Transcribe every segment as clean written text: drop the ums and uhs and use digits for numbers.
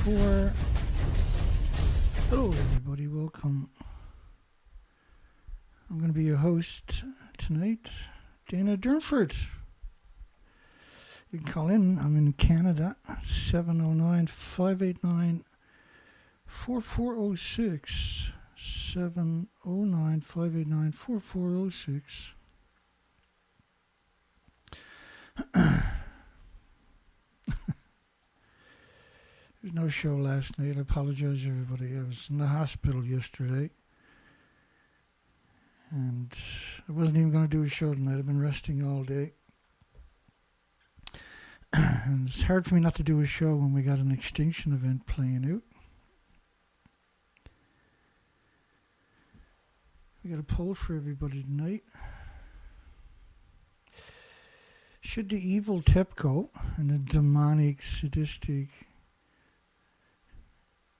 4. Hello, everybody. Welcome. I'm going to be your host tonight, Dana Durnford. You can call in. I'm in Canada, 709-589-4406. 709-589-4406. There's no show last night. I apologize, everybody. I was in the hospital yesterday. And I wasn't even going to do a show tonight. I've been resting all day. And it's hard for me not to do a show when we got an extinction event playing out. We got a poll for everybody tonight. Should the evil TEPCO and the demonic, sadistic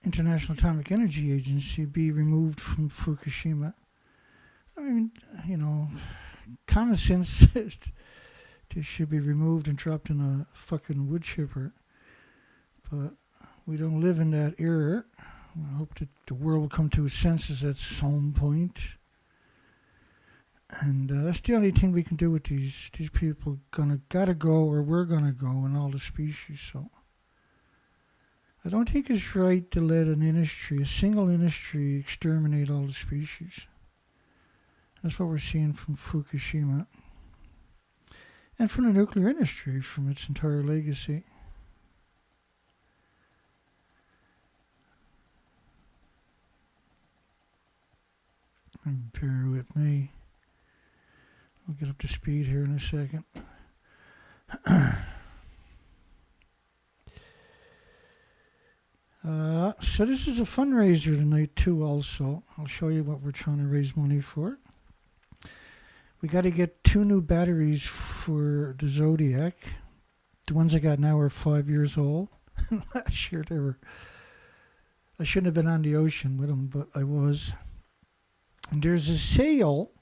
International Atomic Energy Agency be removed from Fukushima? I mean, you know, common sense says they should be removed and dropped in a fucking wood chipper. But we don't live in that era. I hope that the world will come to its senses at some point. And that's the only thing we can do with these people. Gotta go, or we're gonna go, and all the species. So I don't think it's right to let a single industry, exterminate all the species. That's what we're seeing from Fukushima. And from the nuclear industry, from its entire legacy. And bear with me. We'll get up to speed here in a second. So this is a fundraiser tonight too also. I'll show you what we're trying to raise money for. We got to get 2 new batteries for the Zodiac. The ones I got now are 5 years old. Last year I shouldn't have been on the ocean with them, but I was. And there's a sale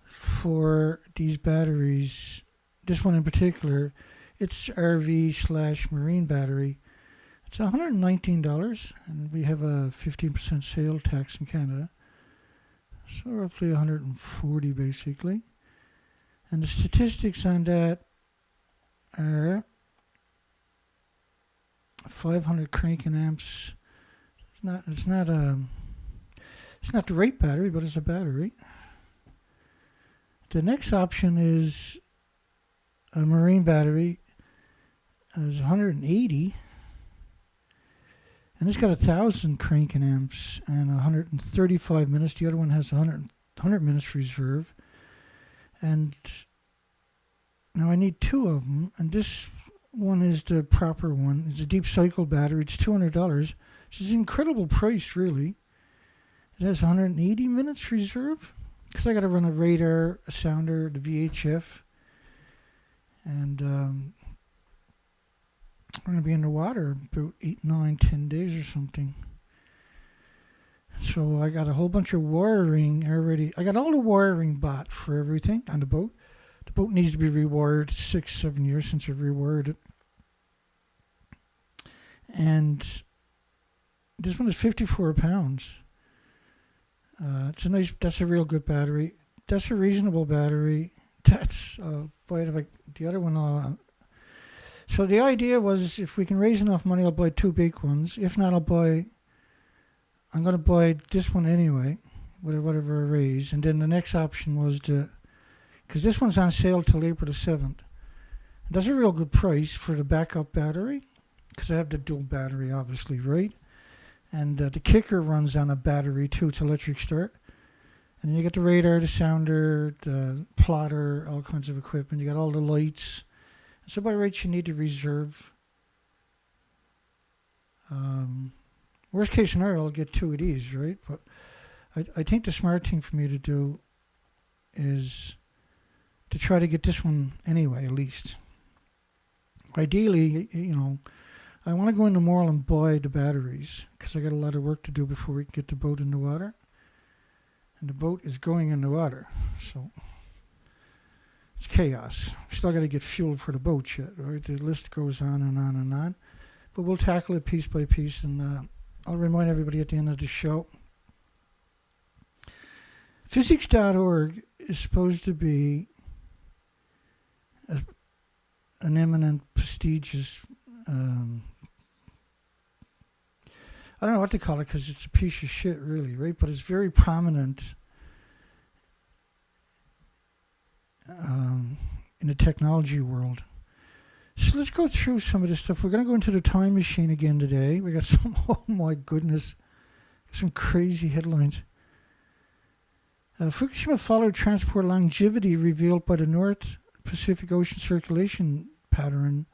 for these batteries. This one in particular, it's RV/marine battery. It's $119, and we have a 15% sale tax in Canada. So roughly 140 basically. And the statistics on that are 500 cranking amps. It's not the right battery, but it's a battery. The next option is a marine battery. It's 180. And it's got 1,000 cranking amps and 135 minutes. The other one has 100 minutes reserve. And now I need 2 of them. And this one is the proper one. It's a deep cycle battery. It's $200, which is an incredible price, really. It has 180 minutes reserve. Because I got to run a radar, a sounder, the VHF. And we're going to be in the water about 8, 9, 10 days or something. So I got a whole bunch of wiring already. I got all the wiring bought for everything on the boat. The boat needs to be rewired. 6, 7 years since I've rewired it. And this one is 54 pounds. That's a real good battery. That's a reasonable battery. That's, the other one, so the idea was if we can raise enough money, I'll buy 2 big ones. If not, I'm going to buy this one anyway, whatever I raise. And then the next option was because this one's on sale till April the 7th. That's a real good price for the backup battery, because I have the dual battery, obviously, right? And the kicker runs on a battery too. It's electric start. And then you get the radar, the sounder, the plotter, all kinds of equipment. You got all the lights. So by rights, you need to reserve. Worst case scenario, I'll get 2 of these, right? But I think the smart thing for me to do is to try to get this one anyway, at least. Ideally, you know, I want to go into Moral and buy the batteries because I got a lot of work to do before we can get the boat in the water. And the boat is going in the water, so it's chaos. We still got to get fuel for the boat yet, right? The list goes on and on and on. but we'll tackle it piece by piece, and I'll remind everybody at the end of the show. Physics.org is supposed to be an eminent, prestigious, I don't know what to call it because it's a piece of shit, really, right? But it's very prominent in the technology world. So let's go through some of this stuff. We're going to go into the time machine again today. We got some, oh my goodness, some crazy headlines. Fukushima followed transport longevity revealed by the North Pacific Ocean circulation pattern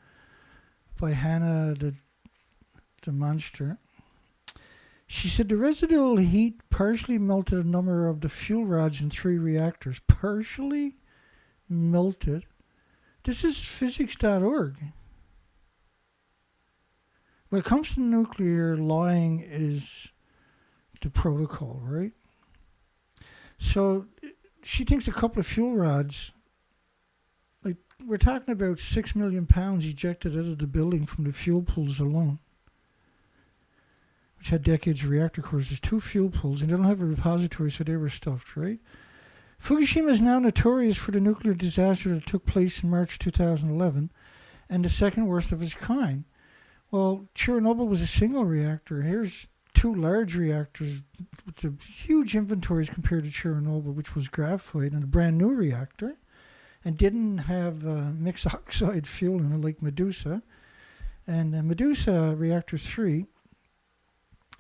by Hannah the monster. She said the residual heat partially melted a number of the fuel rods in 3 reactors. Partially melted. This is physics.org. When it comes to nuclear, lying is the protocol, right? So she thinks a couple of fuel rods, like we're talking about 6 million pounds ejected out of the building from the fuel pools alone, which had decades of reactor cores. There's 2 fuel pools, and they don't have a repository, so they were stuffed, right? Fukushima is now notorious for the nuclear disaster that took place in March 2011, and the second worst of its kind. Well, Chernobyl was a single reactor. Here's 2 large reactors with huge inventories compared to Chernobyl, which was graphite, and a brand new reactor, and didn't have mixed oxide fuel in it like Medusa. And Medusa Reactor 3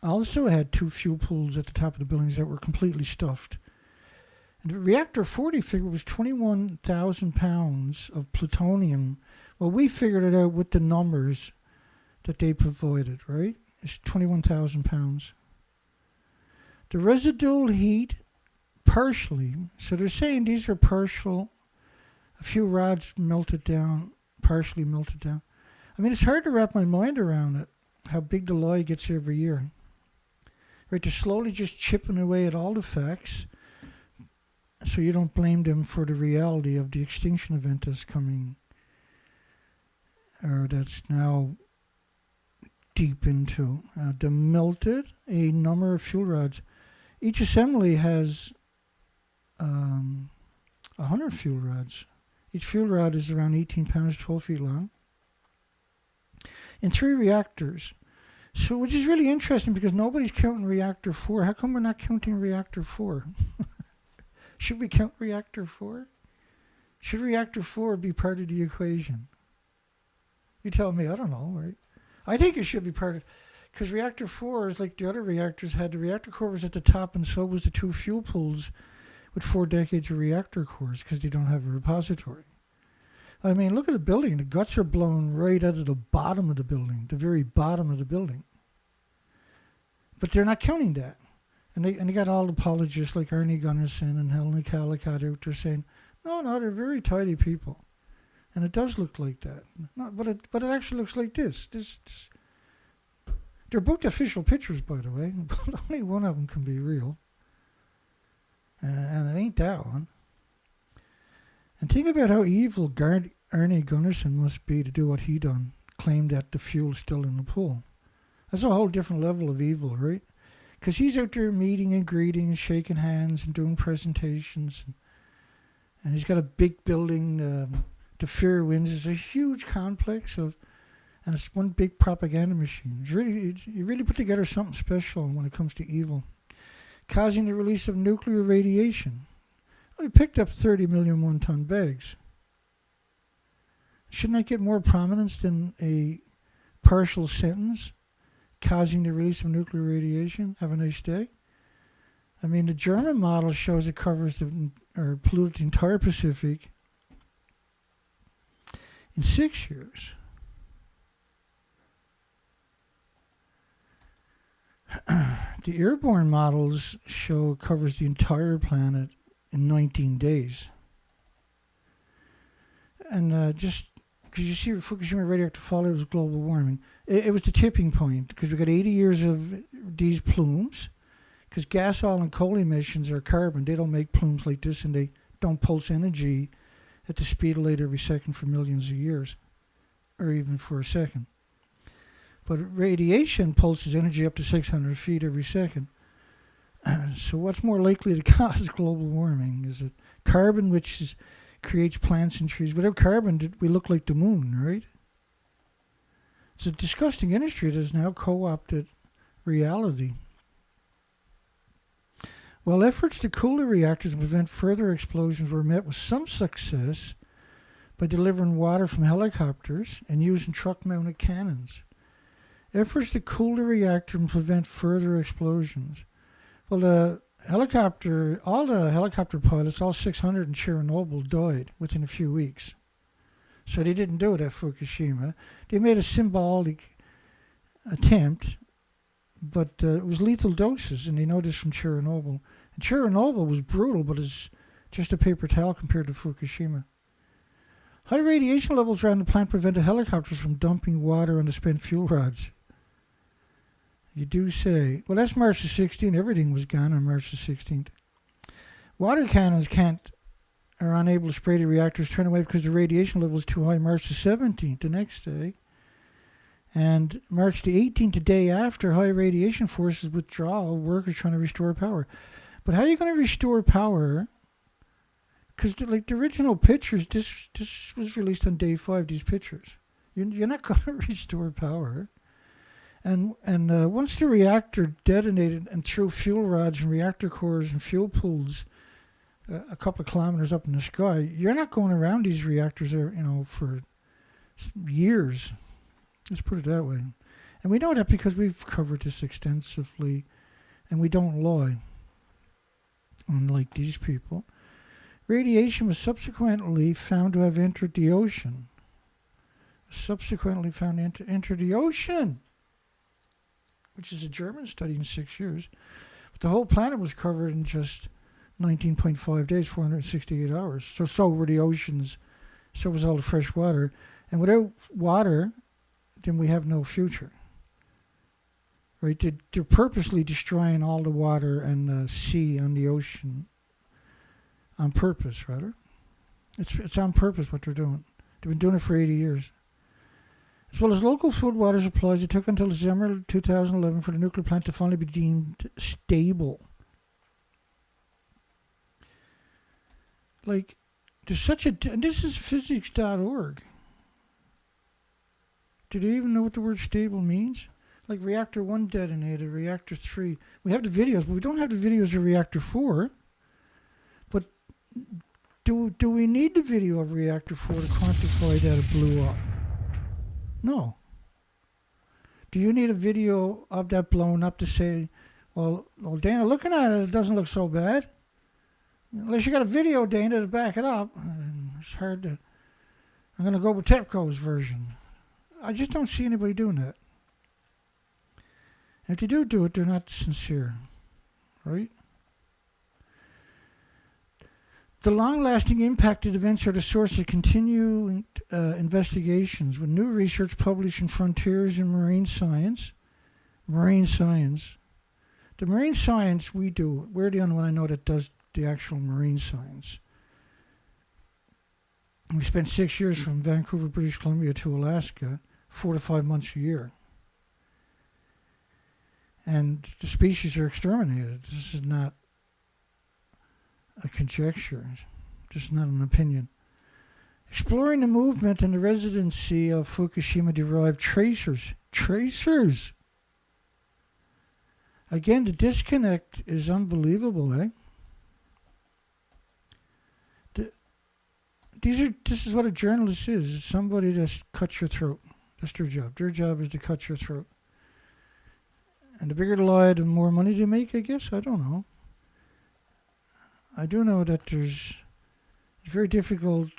also had 2 fuel pools at the top of the buildings that were completely stuffed. And the Reactor 40 figure was 21,000 pounds of plutonium. Well, we figured it out with the numbers that they provided, right? It's 21,000 pounds. The residual heat partially, so they're saying these are partial, a few rods melted down, partially melted down. I mean, it's hard to wrap my mind around it, how big the lie gets every year. Right, they're slowly just chipping away at all the facts, so you don't blame them for the reality of the extinction event that's coming, or that's now deep into. They melted a number of fuel rods. Each assembly has 100 fuel rods. Each fuel rod is around 18 pounds, 12 feet long, in 3 reactors. So, which is really interesting because nobody's counting Reactor 4. How come we're not counting Reactor 4? Should we count Reactor 4? Should Reactor 4 be part of the equation? You tell me, I don't know, right? I think it should be part of, because Reactor 4 is like the other reactors had. The reactor core was at the top, and so was the 2 fuel pools with 4 decades of reactor cores because they don't have a repository. I mean, look at the building. The guts are blown right out of the bottom of the building, the very bottom of the building. But they're not counting that. And they got all the apologists like Arnie Gunnarsson and Helen Calicut out there saying, no, they're very tidy people. And it does look like that. No, but it actually looks like this. They're both official pictures, by the way, but only one of them can be real. And it ain't that one. And think about how evil Arnie Gunnarsson must be to do what he done, claim that the fuel's still in the pool. That's a whole different level of evil, right? Because he's out there meeting and greeting and shaking hands and doing presentations. And he's got a big building. The Fair Winds is a huge complex and it's one big propaganda machine. You really put together something special when it comes to evil. Causing the release of nuclear radiation. We picked up 30 million one-ton bags. Shouldn't that get more prominence than a partial sentence? Causing the release of nuclear radiation. Have a nice day. I mean, the German model shows it covers or polluted the entire Pacific in 6 years. The airborne models show it covers the entire planet in 19 days. And just because you see Fukushima radioactive fallout was global warming. It was the tipping point because we got 80 years of these plumes because gas, oil, and coal emissions are carbon. They don't make plumes like this, and they don't pulse energy at the speed of light every second for millions of years, or even for a second. But radiation pulses energy up to 600 feet every second. So what's more likely to cause global warming? Is it carbon, which creates plants and trees? Without carbon, we look like the moon, right? It's a disgusting industry that has now co-opted reality. While efforts to cool the reactors and prevent further explosions were met with some success by delivering water from helicopters and using truck-mounted cannons. Efforts to cool the reactor and prevent further explosions. Well, all the helicopter pilots, all 600 in Chernobyl, died within a few weeks. So they didn't do it at Fukushima. They made a symbolic attempt, but it was lethal doses, and they know this from Chernobyl. And Chernobyl was brutal, but it's just a paper towel compared to Fukushima. High radiation levels around the plant prevented helicopters from dumping water on the spent fuel rods. You do say. Well, that's March the 16th. Everything was gone on March the 16th. Water cannons are unable to spray the reactors, turn away because the radiation level is too high. March the 17th, the next day. And March the 18th, the day after, high radiation forces withdrawal, workers trying to restore power. But how are you going to restore power? Because the original pictures, this was released on day 5, these pictures. You're not going to restore power. And once the reactor detonated and threw fuel rods and reactor cores and fuel pools a couple of kilometers up in the sky, you're not going around these reactors for years. Let's put it that way. And we know that because we've covered this extensively, and we don't lie, unlike these people. Radiation was subsequently found to have entered the ocean. Entered the ocean! Which is a German study in 6 years. But the whole planet was covered in just 19.5 days, 468 hours. So were the oceans, so was all the fresh water. And without water, then we have no future. Right? They're purposely destroying all the water and the sea and the ocean on purpose, rather. It's on purpose what they're doing. They've been doing it for 80 years. As well as local food water supplies, it took until December 2011 for the nuclear plant to finally be deemed stable. Like, there's such a... And this is physics.org. Do they even know what the word stable means? Like reactor 1 detonated, reactor 3. We have the videos, but we don't have the videos of reactor 4. But do we need the video of reactor 4 to quantify that it blew up? No. Do you need a video of that blown up to say, well, Dana, looking at it, it doesn't look so bad? Unless you got a video, Dana, to back it up. It's hard to... I'm going to go with TEPCO's version. I just don't see anybody doing that. And if they do it, they're not sincere. Right? The long-lasting impacted events are the source of continuing investigations, with new research published in Frontiers in Marine Science. Marine Science. The marine science we do, we're the only one I know that does the actual marine science. We spent 6 years from Vancouver, British Columbia to Alaska, 4 to 5 months a year. And the species are exterminated. This is not a conjecture. This is not an opinion. Exploring the movement and the residency of Fukushima-derived tracers. Tracers! Again, the disconnect is unbelievable, eh? This is what a journalist is. It's somebody that cuts your throat. That's their job. Their job is to cut your throat. And the bigger the lie, the more money they make, I guess. I don't know. I do know that it's very difficult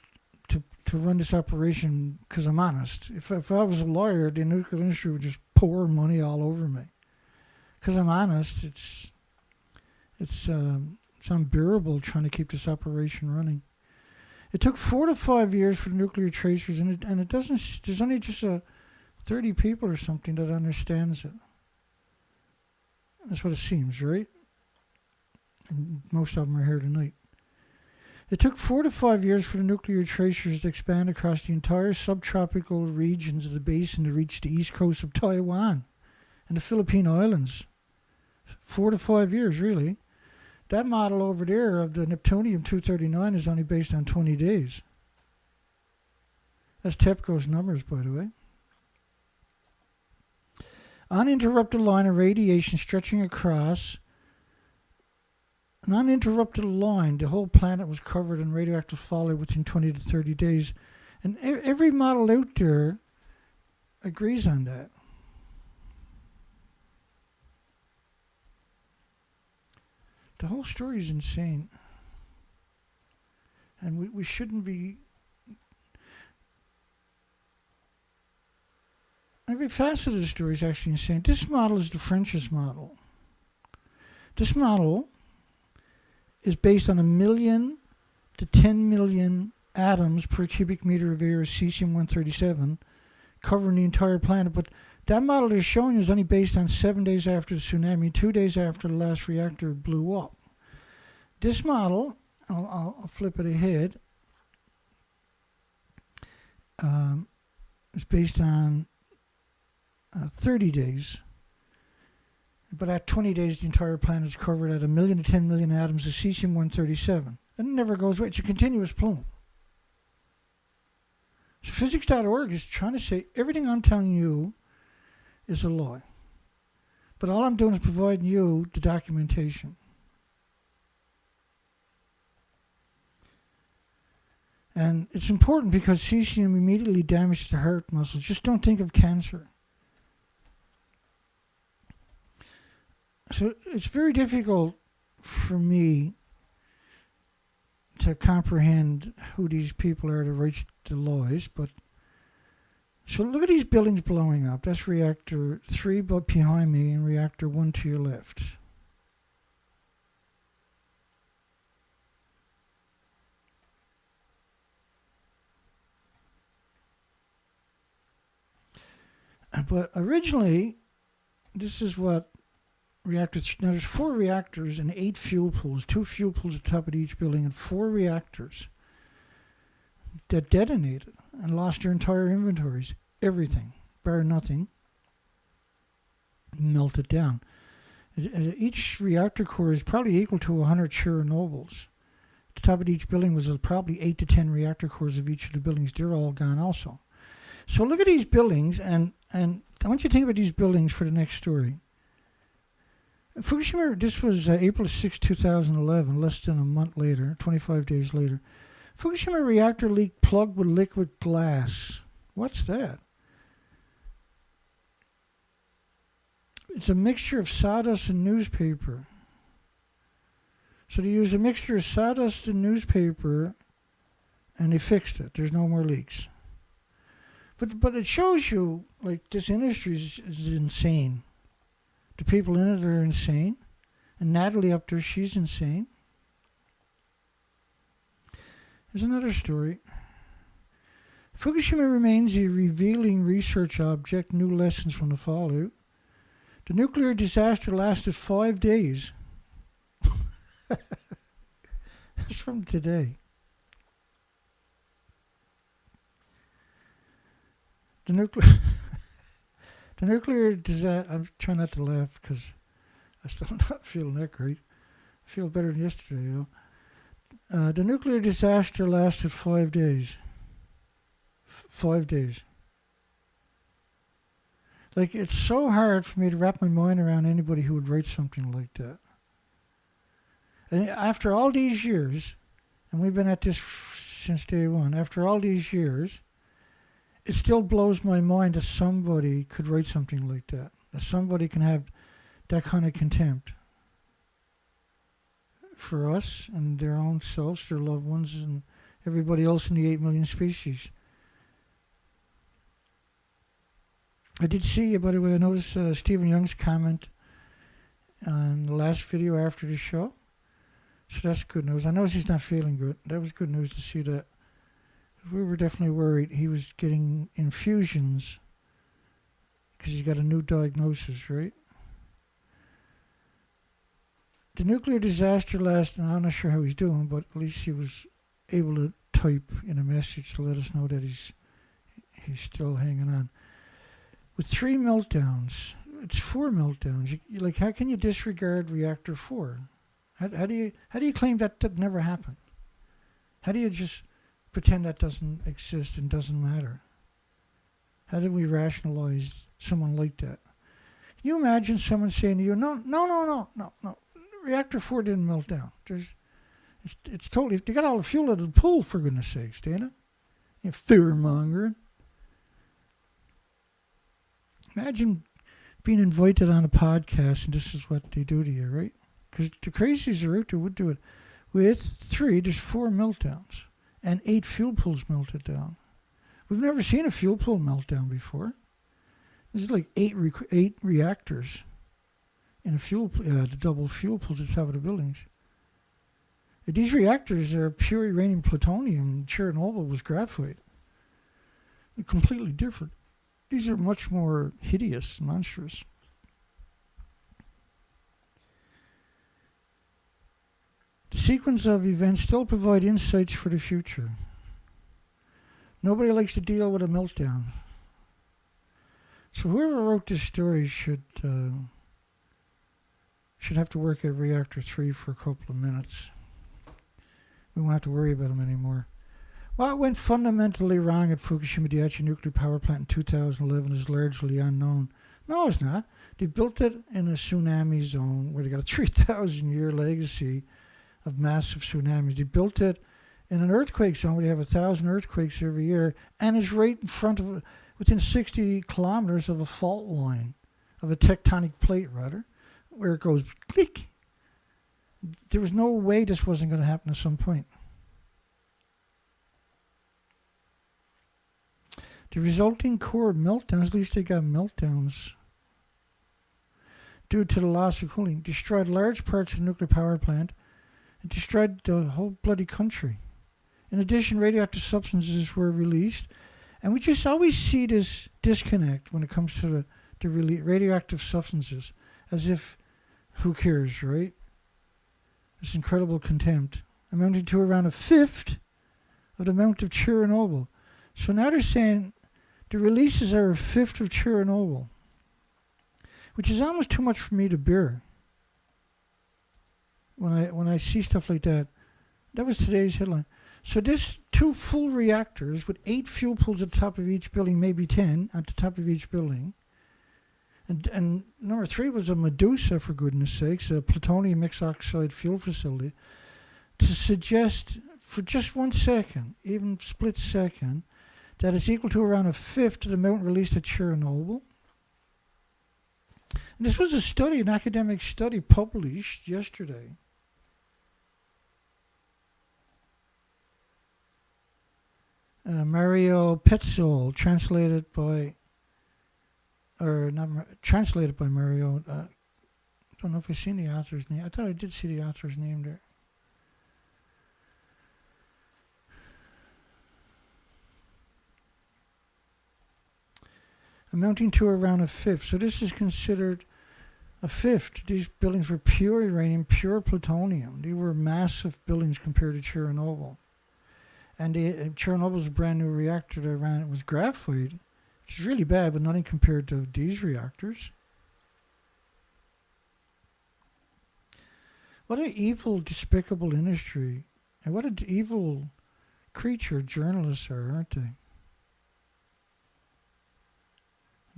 to run this operation because I'm honest. If I was a lawyer, the nuclear industry would just pour money all over me. Because I'm honest, it's unbearable trying to keep this operation running. It took 4 to 5 years for the nuclear tracers, and it doesn't. There's only just 30 people or something that understands it. That's what it seems, right? And most of them are here tonight. It took 4 to 5 years for the nuclear tracers to expand across the entire subtropical regions of the basin to reach the east coast of Taiwan and the Philippine Islands. 4 to 5 years, really. That model over there of the Neptunium-239 is only based on 20 days. That's TEPCO's numbers, by the way. Uninterrupted line of radiation stretching across. An uninterrupted line, the whole planet was covered in radioactive fallout within 20 to 30 days. And every model out there agrees on that. The whole story is insane. And we shouldn't be... Every facet of the story is actually insane. This model is the French's model. This model is based on 1 million to 10 million atoms per cubic meter of air of cesium-137, covering the entire planet. But that model they're showing you is only based on 7 days after the tsunami, 2 days after the last reactor blew up. This model, I'll flip it ahead, is based on 30 days. But at 20 days, the entire planet is covered at 1 million to 10 million atoms of cesium-137. And it never goes away. It's a continuous plume. So physics.org is trying to say everything I'm telling you is a lie. But all I'm doing is providing you the documentation. And it's important because cesium immediately damages the heart muscles. Just don't think of cancer. So it's very difficult for me to comprehend who these people are to write the lies, but so look at these buildings blowing up. That's reactor 3 behind me and reactor 1 to your left. But originally, this is what reactors. Now there's 4 reactors and 8 fuel pools, 2 fuel pools at the top of each building, and 4 reactors that detonated and lost their entire inventories. Everything, bar nothing, melted down. Each reactor core is probably equal to 100 Chernobyls. At the top of each building was probably 8 to 10 reactor cores of each of the buildings. They're all gone also. So look at these buildings, and I want you to think about these buildings for the next story. Fukushima, this was April 6, 2011, less than a month later, 25 days later. Fukushima reactor leak plugged with liquid glass. What's that? It's a mixture of sawdust and newspaper. So they used a mixture of sawdust and newspaper, and they fixed it. There's no more leaks. But it shows you, like, this industry is insane. The people in it are insane. And Natalie up there, she's insane. There's another story. Fukushima remains a revealing research object, new lessons from the fallout. The nuclear disaster lasted 5 days. That's from today. The nuclear disaster, I'm trying not to laugh because I'm still not feeling that great. I feel better than yesterday, you know. The nuclear disaster lasted 5 days. 5 days. Like, it's so hard for me to wrap my mind around anybody who would write something like that. And after all these years, and we've been at this since day one, after all these years, it still blows my mind that somebody could write something like that. That somebody can have that kind of contempt for us and their own selves, their loved ones, and everybody else in the 8 million species. I did see, by the way, I noticed Stephen Young's comment on the last video after the show. So that's good news. I know he's not feeling good. That was good news to see that. We were definitely worried he was getting infusions because he's got a new diagnosis, right? The nuclear disaster lasted, I'm not sure how he's doing, but at least he was able to type in a message to let us know that he's still hanging on. With 3 meltdowns, it's 4 meltdowns. Like, how can you disregard reactor 4? How do you claim that never happened? How do you just pretend that doesn't exist and doesn't matter? How do we rationalize someone like that? Can you imagine someone saying to you, no, reactor 4 didn't melt down. It's totally, they got all the fuel out of the pool, for goodness sakes, Dana. You're fear-mongering. Imagine being invited on a podcast and this is what they do to you, right? Because the crazies are out there would do it. With 3, there's 4 meltdowns and 8 fuel pools melted down. We've never seen a fuel pool meltdown before. This is like 8 reactors in a the double fuel pools at the top of the buildings. These reactors are pure uranium plutonium. Chernobyl was graphite. They're completely different. These are much more hideous and monstrous. The sequence of events still provide insights for the future. Nobody likes to deal with a meltdown. So whoever wrote this story should have to work at reactor 3 for a couple of minutes. We won't have to worry about them anymore. What went fundamentally wrong at Fukushima Daiichi nuclear power plant in 2011 is largely unknown. No, it's not. They built it in a tsunami zone where they got a 3,000-year legacy of massive tsunamis. They built it in an earthquake zone where they have 1,000 earthquakes every year, and it's right in front of, within 60 kilometers of a fault line, of a tectonic plate rather, where it goes click. There was no way this wasn't going to happen at some point. The resulting core meltdowns, at least they got meltdowns, due to the loss of cooling, destroyed large parts of the nuclear power plant and destroyed the whole bloody country. In addition, radioactive substances were released, and we just always see this disconnect when it comes to the radioactive substances, as if, who cares, right? This incredible contempt, amounting to around 1/5 of the amount of Chernobyl. So now they're saying the releases are 1/5 of Chernobyl, which is almost too much for me to bear. When I see stuff like that, that was today's headline. So this 2 full reactors with 8 fuel pools at the top of each building, maybe 10 at the top of each building. And number 3 was a Medusa, for goodness sakes, a plutonium mixed oxide fuel facility, to suggest for just 1 second, even split second, that is equal to around 1/5 of the amount released at Chernobyl. And this was a study, an academic study published yesterday. Mario Petzold, translated by Mario. I don't know if I've seen the author's name. I thought I did see the author's name there. Amounting to around 1/5. So this is considered 1/5. These buildings were pure uranium, pure plutonium. They were massive buildings compared to Chernobyl. And Chernobyl's a brand new reactor that ran. It was graphite, which is really bad, but nothing compared to these reactors. What an evil, despicable industry. And what an evil creature journalists are, aren't they?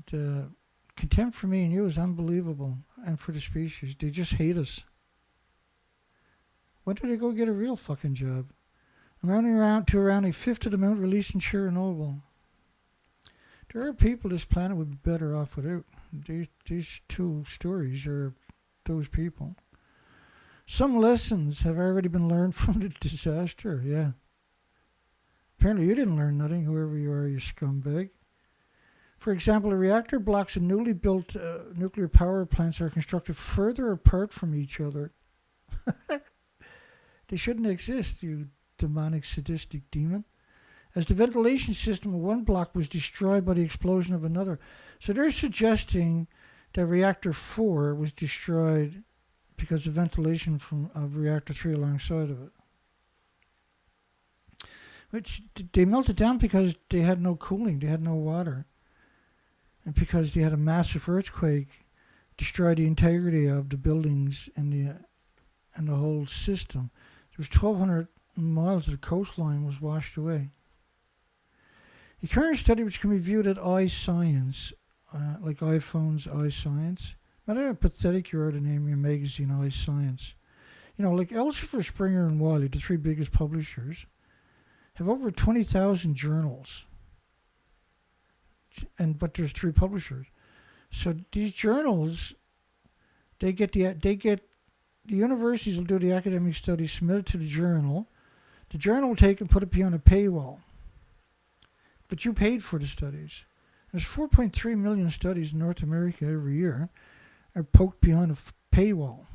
The contempt for me and you is unbelievable, and for the species. They just hate us. When do they go get a real fucking job? Amounting to around 1/5 of the amount released in Chernobyl. There are people this planet would be better off without. These 2 stories are those people. Some lessons have already been learned from the disaster, yeah. Apparently you didn't learn nothing, whoever you are, you scumbag. For example, a reactor blocks of newly built nuclear power plants are constructed further apart from each other. They shouldn't exist, you demonic, sadistic demon. As the ventilation system of one block was destroyed by the explosion of another. So they're suggesting that reactor 4 was destroyed because of ventilation of reactor 3 alongside of it. which they melted down because they had no cooling, they had no water, and because they had a massive earthquake destroy the integrity of the buildings and the whole system. There was 1,200 miles of the coastline was washed away. The current study, which can be viewed at iScience, like iPhone's iScience. Matter how pathetic you are to name your magazine iScience. You know, like Elsevier, Springer, and Wiley, the three biggest publishers, have over 20,000 journals. But there's three publishers. So these journals, the universities will do the academic study, submit it to the journal. The journal will take and put it behind a paywall. But you paid for the studies. There's 4.3 million studies in North America every year are poked behind a paywall.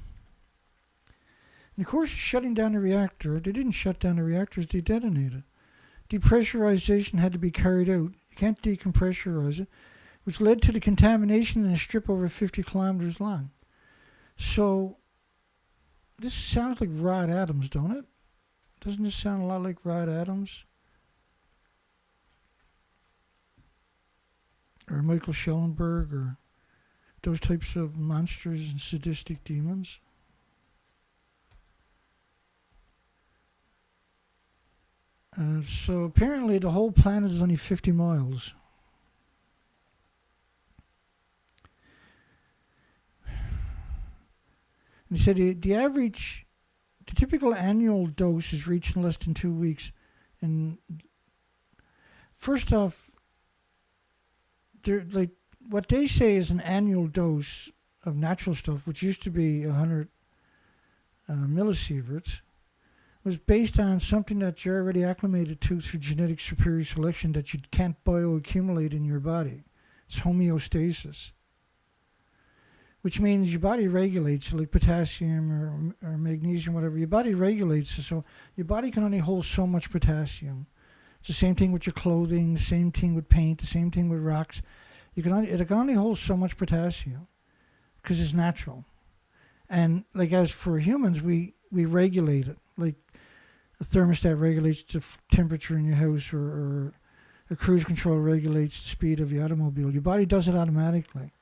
In the course of shutting down the reactor, they didn't shut down the reactors, they detonated. Depressurization had to be carried out. You can't decompressurize it, which led to the contamination in a strip over 50 kilometers long. So, this sounds like Rod Adams, don't it? Doesn't this sound a lot like Rod Adams? Or Michael Schellenberg, or those types of monsters and sadistic demons? So apparently the whole planet is only 50 miles. And he said the typical annual dose is reached in less than 2 weeks. And first off, what they say is an annual dose of natural stuff, which used to be 100 millisieverts, was based on something that you're already acclimated to through genetic superior selection that you can't bioaccumulate in your body. It's homeostasis, which means your body regulates, like potassium or magnesium, whatever. Your body regulates it, so your body can only hold so much potassium. It's the same thing with your clothing, the same thing with paint, the same thing with rocks. It can only hold so much potassium because it's natural. And like as for humans, we regulate it. Like a thermostat regulates the temperature in your house, or a cruise control regulates the speed of your automobile. Your body does it automatically.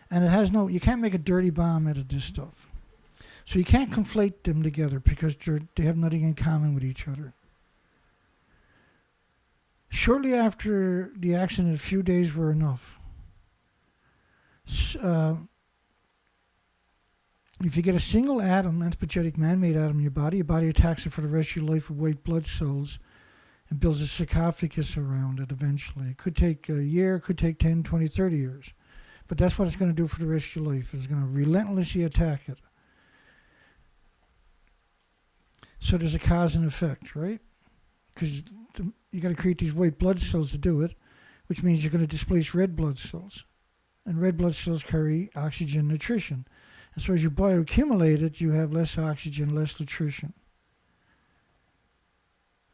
And you can't make a dirty bomb out of this stuff. So you can't conflate them together because they have nothing in common with each other. Shortly after the accident, a few days were enough. If you get a single atom, anthropogenic man-made atom in your body attacks it for the rest of your life with white blood cells and builds a sarcophagus around it eventually. It could take a year, it could take 10, 20, 30 years. But that's what it's going to do for the rest of your life. It's going to relentlessly attack it. So there's a cause and effect, right? Because you got to create these white blood cells to do it, which means you're going to displace red blood cells. And red blood cells carry oxygen nutrition. And so as you bioaccumulate it, you have less oxygen, less nutrition.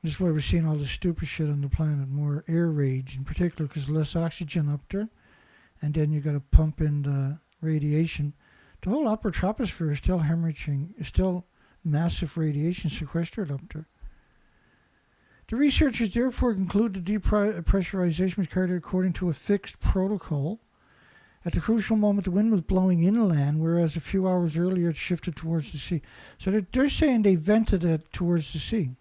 This is why we're seeing all this stupid shit on the planet, more air rage in particular, because less oxygen up there. And then you got to pump in the radiation. The whole upper troposphere is still hemorrhaging, is still massive radiation sequestered up there. The researchers therefore conclude the depressurization was carried out according to a fixed protocol. At the crucial moment, the wind was blowing inland, whereas a few hours earlier it shifted towards the sea. So they're saying they vented it towards the sea.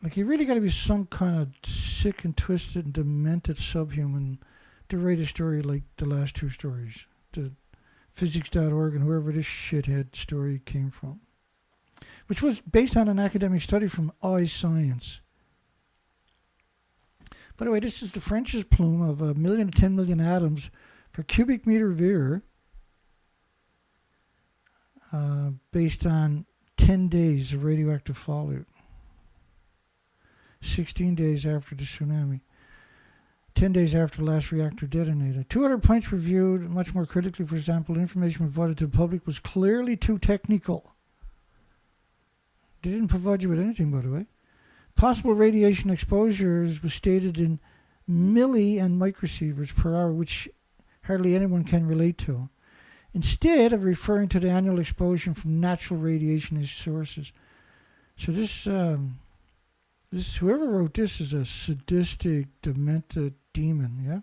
Like, you really got to be some kind of sick and twisted and demented subhuman to write a story like the last two stories. The physics.org and whoever this shithead story came from. Which was based on an academic study from iScience. By the way, this is the French's plume of 1 million to 10 million atoms per cubic meter of air, based on 10 days of radioactive fallout. 16 days after the tsunami. 10 days after the last reactor detonated. Two other points were viewed much more critically. For example, information provided to the public was clearly too technical. They didn't provide you with anything, by the way. Possible radiation exposures was stated in milli and microsieverts per hour, which hardly anyone can relate to. instead of referring to the annual exposure from natural radiation as sources. So this whoever wrote this is a sadistic, demented demon, yeah?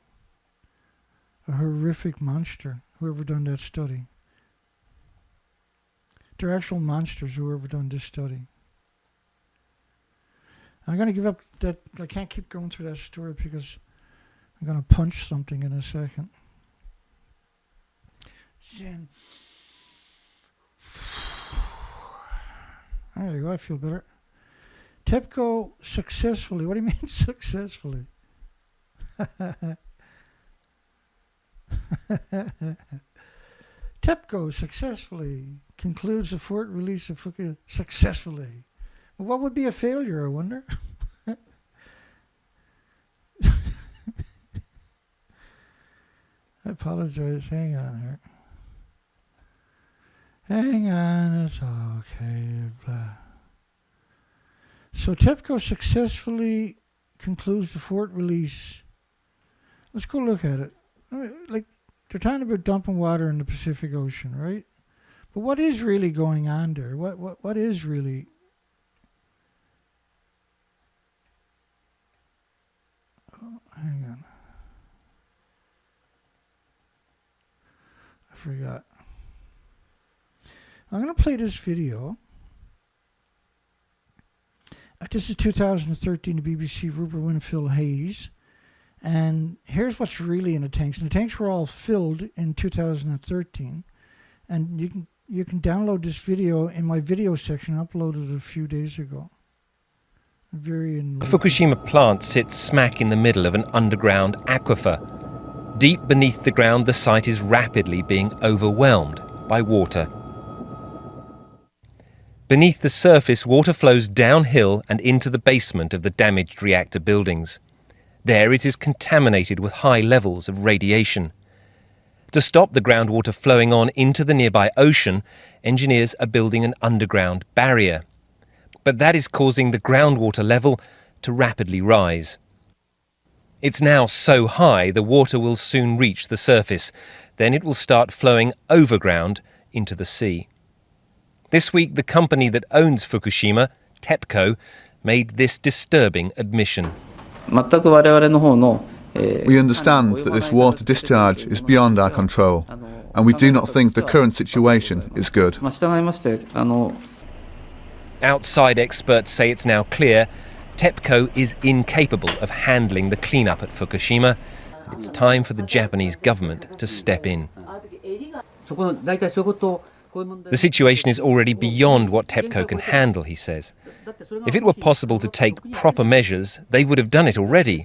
A horrific monster, whoever done that study. They're actual monsters, whoever done this study. I'm going to give up that. I can't keep going through that story because I'm going to punch something in a second. Zen. There you go, I feel better. TEPCO successfully. What do you mean successfully? TEPCO successfully concludes the fourth release of Fukushima successfully. Well, what would be a failure, I wonder? I apologize. Hang on here. Hang on, it's okay. Blah. So TEPCO successfully concludes the fourth release. Let's go look at it. Like, they're talking about dumping water in the Pacific Ocean, right? But what is really going on there? What is really... Oh, hang on. I forgot. I'm going to play this video. This is 2013, the BBC, Rupert Winfield Hayes. And here's what's really in the tanks. And the tanks were all filled in 2013. And you can download this video in my video section. I uploaded it a few days ago. The Fukushima plant sits smack in the middle of an underground aquifer. Deep beneath the ground, the site is rapidly being overwhelmed by water. Beneath the surface, water flows downhill and into the basement of the damaged reactor buildings. There it is contaminated with high levels of radiation. To stop the groundwater flowing on into the nearby ocean, engineers are building an underground barrier. But that is causing the groundwater level to rapidly rise. It's now so high the water will soon reach the surface. Then it will start flowing overground into the sea. This week, the company that owns Fukushima, TEPCO, made this disturbing admission. We understand that this water discharge is beyond our control, and we do not think the current situation is good. Outside experts say it's now clear TEPCO is incapable of handling the cleanup at Fukushima. It's time for the Japanese government to step in. The situation is already beyond what TEPCO can handle, he says. If it were possible to take proper measures, they would have done it already.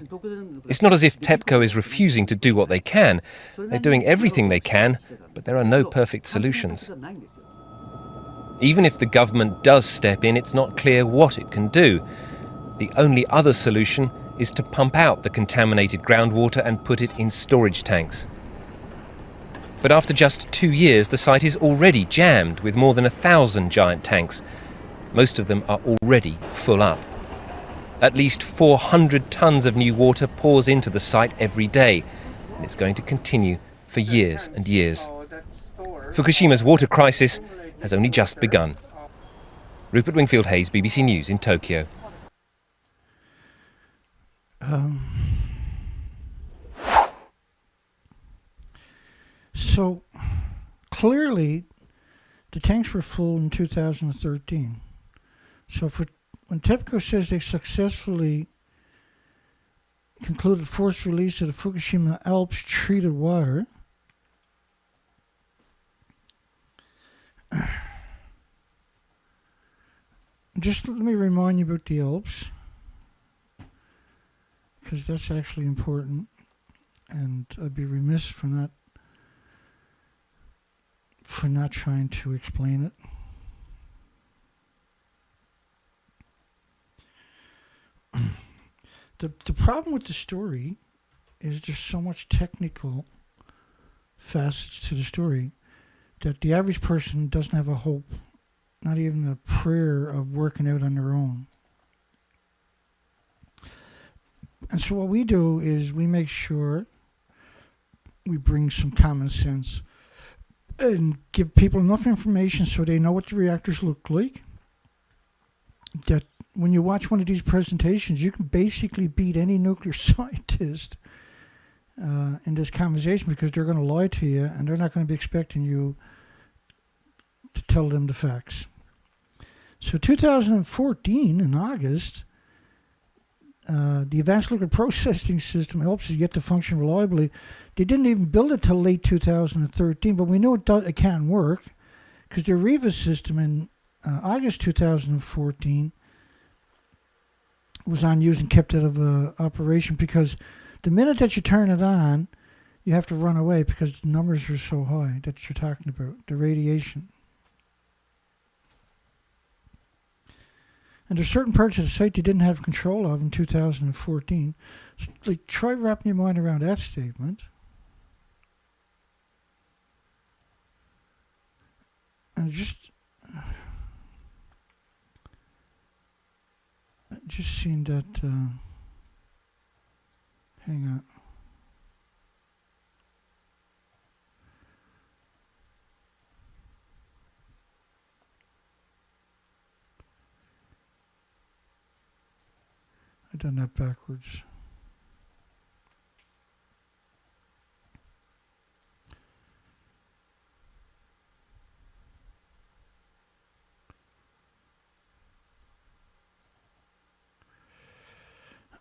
It's not as if TEPCO is refusing to do what they can. They're doing everything they can, but there are no perfect solutions. Even if the government does step in, it's not clear what it can do. The only other solution is to pump out the contaminated groundwater and put it in storage tanks. But after just 2 years, the site is already jammed with more than 1,000 giant tanks. Most of them are already full up. At least 400 tons of new water pours into the site every day, and it's going to continue for years and years. Fukushima's water crisis has only just begun. Rupert Wingfield Hayes, BBC News in Tokyo. So, clearly, the tanks were full in 2013. So when TEPCO says they successfully concluded forced release of the Fukushima Alps treated water, just let me remind you about the Alps, because that's actually important, and I'd be remiss for not trying to explain it. The problem with the story is there's so much technical facets to the story that the average person doesn't have a hope, not even a prayer of working out on their own. And so what we do is we make sure we bring some common sense and give people enough information so they know what the reactors look like. That when you watch one of these presentations, you can basically beat any nuclear scientist in this conversation, because they're going to lie to you and they're not going to be expecting you to tell them the facts. So 2014, in August, the Advanced Liquid Processing System helps you get to function reliably. They didn't even build it till late 2013, but we know it can work, because the REVA system in August 2014 was unused and kept out of operation, because the minute that you turn it on, you have to run away because the numbers are so high that you're talking about, the radiation. And there's certain parts of the site they didn't have control of in 2014. So, like, try wrapping your mind around that statement. And it just seemed that, hang on. I've done that backwards.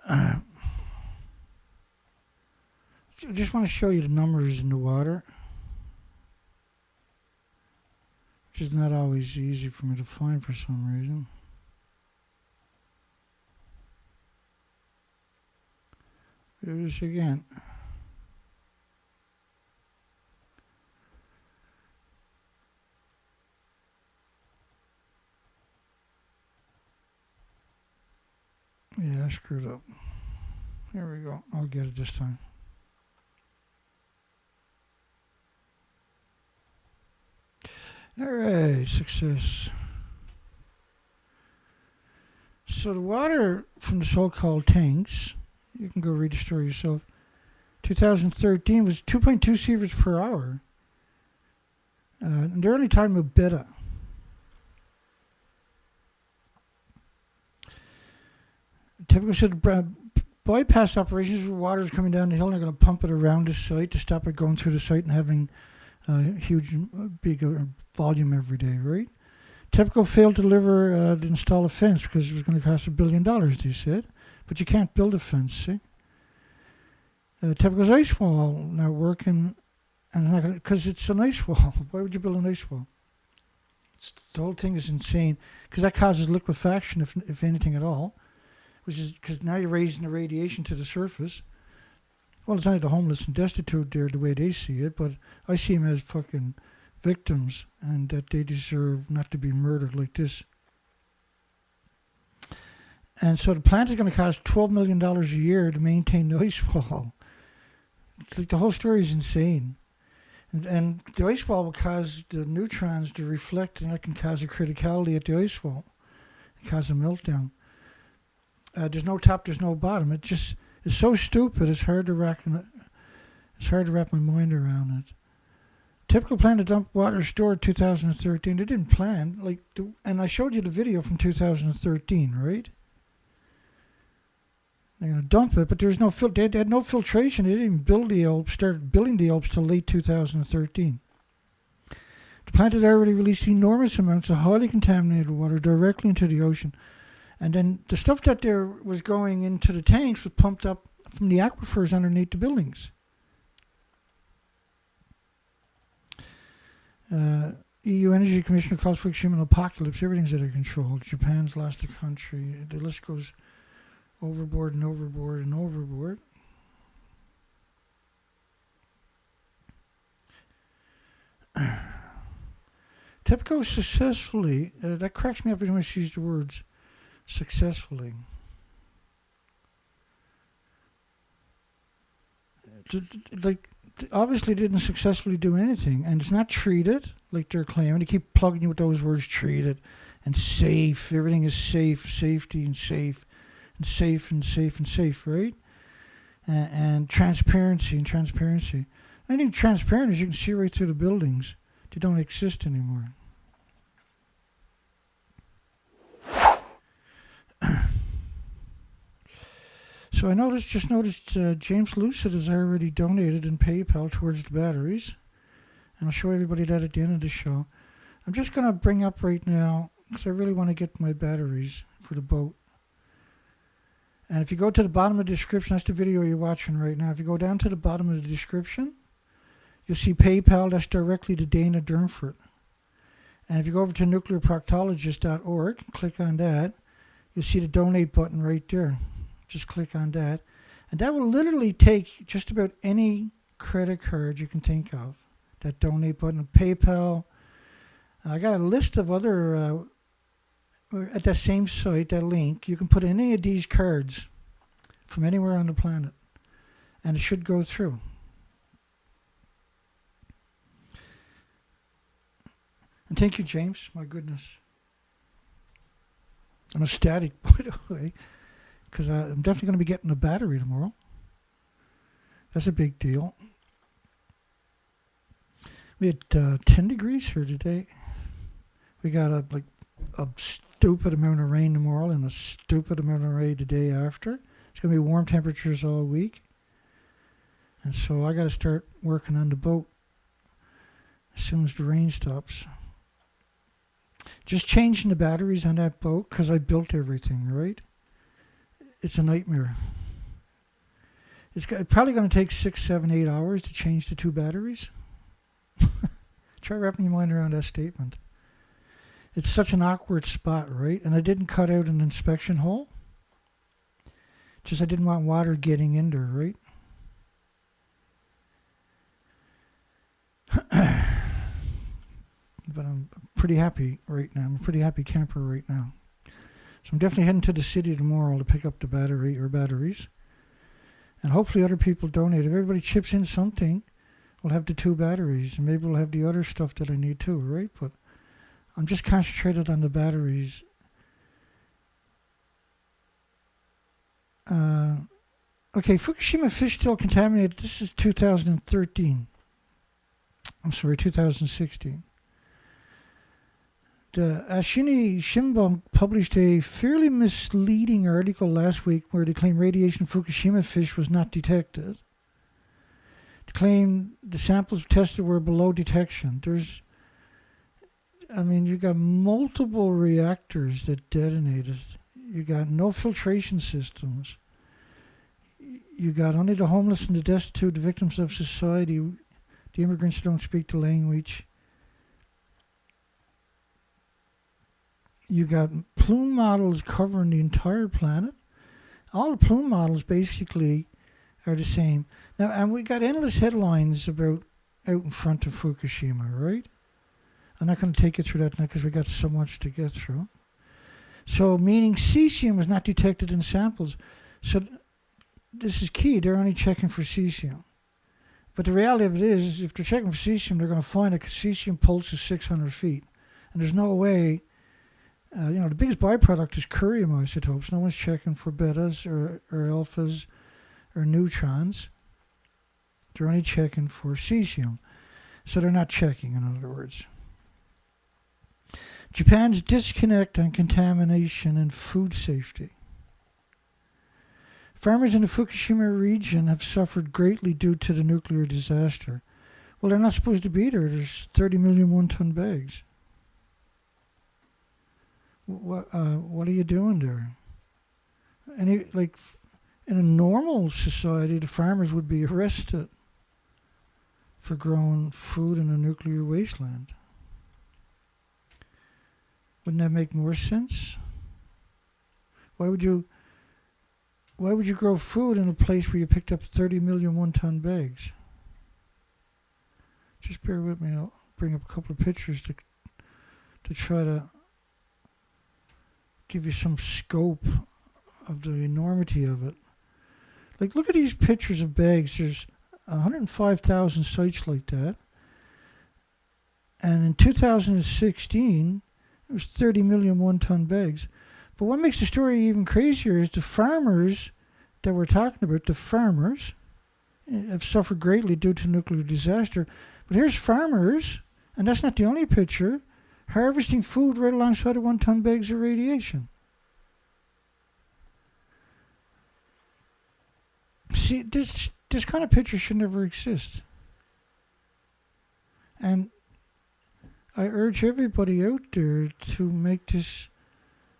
I just want to show you the numbers in the water, which is not always easy for me to find for some reason. Do this again. Yeah, I screwed up. Here we go. I'll get it this time. All right, success. So the water from the so-called tanks, you can go read the story yourself, 2013 was 2.2 sieverts per hour. And they're only talking about beta. Typical said bypass operations where water is coming down the hill and they're going to pump it around the site to stop it going through the site and having huge, big volume every day, right? Typical failed to deliver to install a fence because it was going to cost $1 billion, they said. But you can't build a fence, see? Typical's ice wall not working, and because it's an ice wall. Why would you build an ice wall? The whole thing is insane, because that causes liquefaction, if anything at all, which is because now you're raising the radiation to the surface. Well, it's only the homeless and destitute there the way they see it, but I see them as fucking victims, and that they deserve not to be murdered like this. And so the plant is going to cost $12 million a year to maintain the ice wall. It's like the whole story is insane. And the ice wall will cause the neutrons to reflect, and that can cause a criticality at the ice wall. It causes a meltdown. There's no top, there's no bottom. It just is so stupid. It's hard to wrap my mind around it. Typical plan to dump water stored 2013. They didn't plan and I showed you the video from 2013, right? They're going to dump it, but there's no they had no filtration. They didn't even build the Alps, started building the Alps till late 2013. The plant had already released enormous amounts of highly contaminated water directly into the ocean. And then the stuff that there was going into the tanks was pumped up from the aquifers underneath the buildings. EU Energy Commissioner calls for Fukushima apocalypse. Everything's out of control. Japan's lost the country. The list goes overboard and overboard and overboard. TEPCO successfully, that cracks me up every time I see the words successfully. Obviously didn't successfully do anything, and it's not treated like they're claiming. They keep plugging you with those words, treated and safe. Everything is safe, safety and safe, and safe and safe and safe, right? And transparency and transparency. I think transparent is you can see right through the buildings. They don't exist anymore. So I just noticed James Lucid has already donated in PayPal towards the batteries. And I'll show everybody that at the end of the show. I'm just going to bring up right now, because I really want to get my batteries for the boat. And if you go to the bottom of the description, that's the video you're watching right now. If you go down to the bottom of the description, you'll see PayPal. That's directly to Dana Durnford. And if you go over to nuclearproctologist.org, click on that, you'll see the donate button right there. Just click on that. And that will literally take just about any credit card you can think of. That donate button, PayPal. I got a list of other, at that same site, that link, you can put any of these cards from anywhere on the planet. And it should go through. And thank you, James. My goodness. I'm ecstatic, by the way, because I'm definitely going to be getting a battery tomorrow. That's a big deal. We had 10 degrees here today. We got a stupid amount of rain tomorrow and a stupid amount of rain the day after. It's going to be warm temperatures all week. And so I got to start working on the boat as soon as the rain stops. Just changing the batteries on that boat because I built everything, right? It's a nightmare. It's probably going to take 6, 7, 8 hours to change the 2 batteries. Try wrapping your mind around that statement. It's such an awkward spot, right? And I didn't cut out an inspection hole. Just I didn't want water getting in there, right? But I'm pretty happy right now. I'm a pretty happy camper right now. So I'm definitely heading to the city tomorrow to pick up the batteries. And hopefully other people donate. If everybody chips in something, we'll have the 2 batteries. And maybe we'll have the other stuff that I need too, right? But I'm just concentrated on the batteries. Okay, Fukushima fish still contaminated. This is 2013. I'm sorry, 2016. The Ashini Shimbun published a fairly misleading article last week where they claim radiation in Fukushima fish was not detected. They claim the samples tested were below detection. You got multiple reactors that detonated. You got no filtration systems. You got only the homeless and the destitute, the victims of society, the immigrants who don't speak the language. You got plume models covering the entire planet. All the plume models basically are the same. Now, and we got endless headlines about out in front of Fukushima, right? I'm not going to take you through that now because we got so much to get through. So, meaning cesium was not detected in samples. So, this is key. They're only checking for cesium. But the reality of it is, if they're checking for cesium, they're going to find that cesium pulse is 600 feet. And there's no way, the biggest byproduct is curium isotopes. No one's checking for betas or alphas or neutrons. They're only checking for cesium. So they're not checking, in other words. Japan's disconnect on contamination and food safety. Farmers in the Fukushima region have suffered greatly due to the nuclear disaster. Well, they're not supposed to be there. There's 30 million one-ton bags. What are you doing there? In a normal society, the farmers would be arrested for growing food in a nuclear wasteland. Wouldn't that make more sense? Why would you grow food in a place where you picked up 30 million one-ton bags? Just bear with me. I'll bring up a couple of pictures to try to give you some scope of the enormity of it. Like, look at these pictures of bags. There's 105,000 sites like that. And in 2016, it was 30 million one-ton bags. But what makes the story even crazier is the farmers that we're talking about, the farmers have suffered greatly due to nuclear disaster. But here's farmers, And that's not the only picture. Harvesting food right alongside of 1 ton bags of radiation. See, this kind of picture should never exist. And I urge everybody out there to make this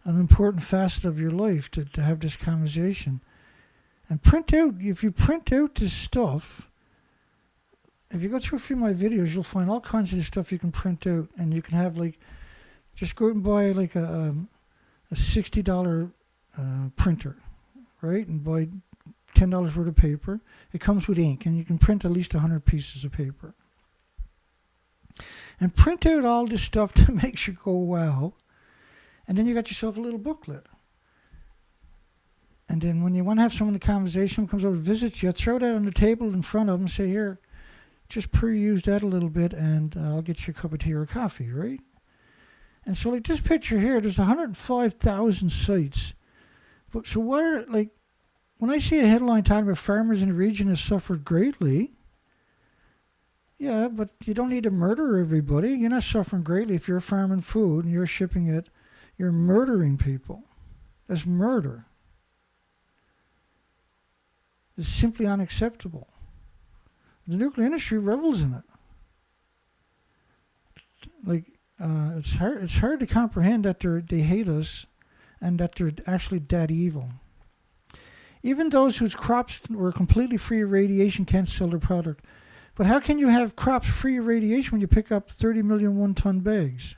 an important facet of your life, to have this conversation. And print out, if you print out this stuff, if you go through a few of my videos, you'll find all kinds of this stuff you can print out. And you can have, like, just go out and buy like a $60 printer, right? And buy $10 worth of paper. It comes with ink, and you can print at least 100 pieces of paper. And print out all this stuff that makes you go, wow. And then you got yourself a little booklet. And then when you want to have someone in a conversation, comes over to visit you, throw that on the table in front of them and say, here, just peruse that a little bit, and I'll get you a cup of tea or coffee, right? And so, like this picture here, there's 105,000 sites. But so what are, like, when I see a headline talking about farmers in the region have suffered greatly, yeah, but you don't need to murder everybody. You're not suffering greatly if you're farming food and you're shipping it. You're murdering people. That's murder. It's simply unacceptable. The nuclear industry revels in it. Like, it's hard to comprehend that they hate us and that they're actually that evil. Even those whose crops were completely free of radiation can't sell their product. But how can you have crops free of radiation when you pick up 30 million 1 ton bags?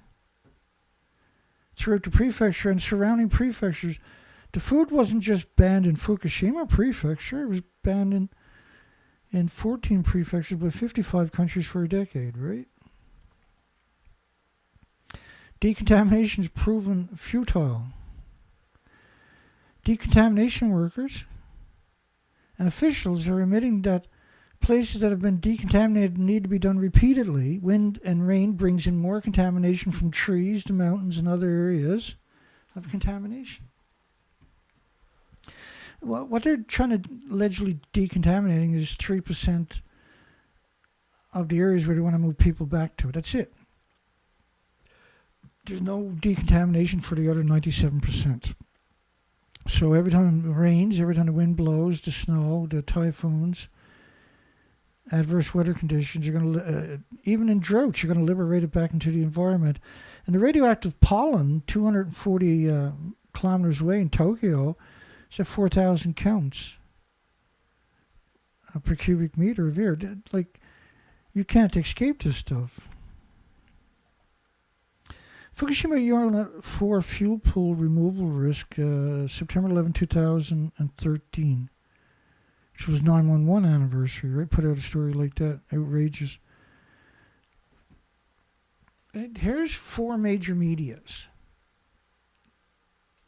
Throughout the prefecture and surrounding prefectures, the food wasn't just banned in Fukushima prefecture, it was banned in 14 prefectures by 55 countries for a decade, right? Decontamination is proven futile. Decontamination workers and officials are admitting that places that have been decontaminated need to be done repeatedly. Wind and rain brings in more contamination from trees, the mountains, and other areas of contamination. Well, what they're trying to allegedly decontaminating is 3% of the areas where they want to move people back to. That's it. There's no decontamination for the other 97%. So every time it rains, every time the wind blows, the snow, the typhoons, adverse weather conditions, you're going to even in droughts, you're going to liberate it back into the environment. And the radioactive pollen, 240 kilometers away in Tokyo, is at 4,000 counts per cubic meter of air. Like, you can't escape this stuff. Fukushima Unit 4 fuel pool removal risk, September 11, 2013, which was 9/11 anniversary, right? Put out a story like that. Outrageous. And here's 4 major medias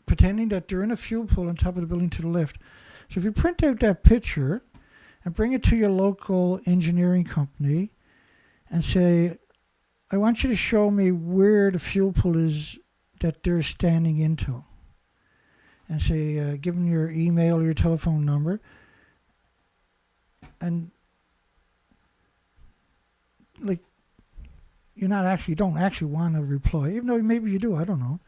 pretending that they're in a fuel pool on top of the building to the left. So if you print out that picture and bring it to your local engineering company and say, I want you to show me where the fuel pool is that they're standing into. And say, give them your email or your telephone number. And, like, you don't actually want to reply, even though maybe you do, I don't know.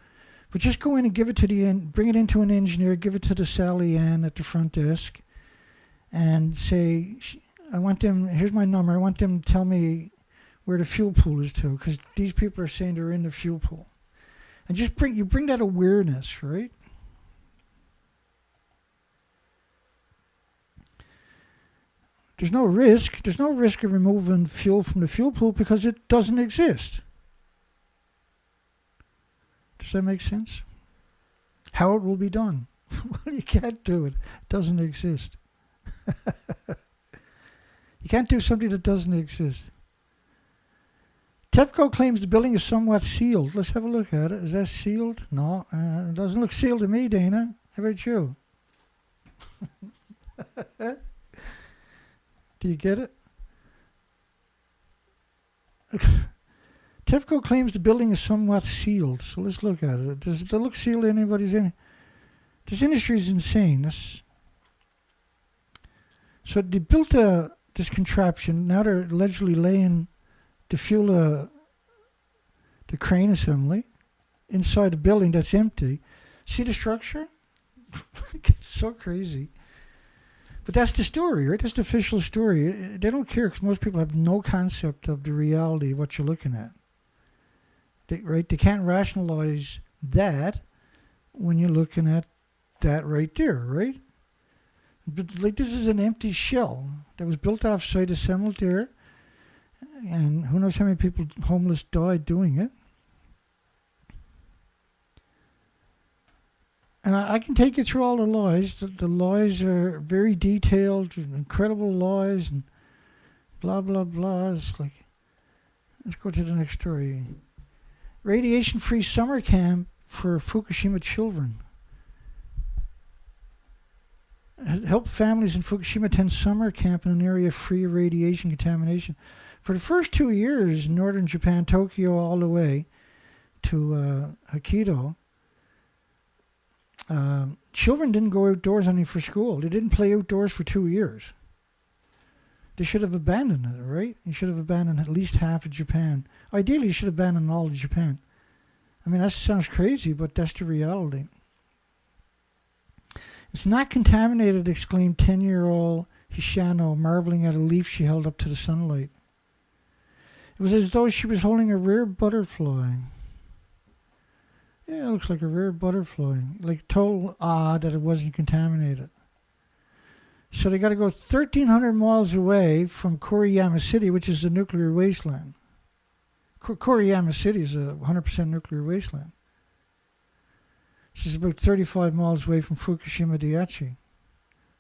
But just go in and give it to bring it into an engineer, give it to the Sally Ann at the front desk, and say, here's my number, I want them to tell me where the fuel pool is to, because these people are saying they're in the fuel pool. And just bring that awareness, right? There's no risk of removing fuel from the fuel pool because it doesn't exist. Does that make sense? How it will be done? Well, you can't do it. It doesn't exist. You can't do something that doesn't exist. TEPCO claims the building is somewhat sealed. Let's have a look at it. Is that sealed? No, it doesn't look sealed to me, Dana. How about you? Do you get it? TEPCO claims the building is somewhat sealed. So let's look at it. Does it look sealed to anybody's in? This industry is insane. So they built this contraption. Now they're allegedly laying the fuel the crane assembly, inside a building that's empty. See the structure? It's so crazy. But that's the story, right? That's the official story. They don't care because most people have no concept of the reality of what you're looking at. Right? They can't rationalize that when you're looking at that right there, right? But like, this is an empty shell that was built off-site, assembled there, and who knows how many people, homeless, died doing it. And I can take you through all the lies. The lies are very detailed, incredible lies, and blah, blah, blah. It's like, let's go to the next story. Radiation-free summer camp for Fukushima children. Help families in Fukushima attend summer camp in an area free of radiation contamination. For the first 2 years in northern Japan, Tokyo all the way to Hokkaido, children didn't go outdoors only for school. They didn't play outdoors for 2 years. They should have abandoned it, right? You should have abandoned at least half of Japan. Ideally, you should abandon all of Japan. I mean, that sounds crazy, but that's the reality. It's not contaminated, exclaimed 10-year-old Hishano, marveling at a leaf she held up to the sunlight. It was as though she was holding a rare butterfly. Yeah, it looks like a rare butterfly. Like total awe that it wasn't contaminated. So they got to go 1,300 miles away from Koriyama City, which is a nuclear wasteland. Koriyama City is a 100% nuclear wasteland. This is about 35 miles away from Fukushima Daiichi.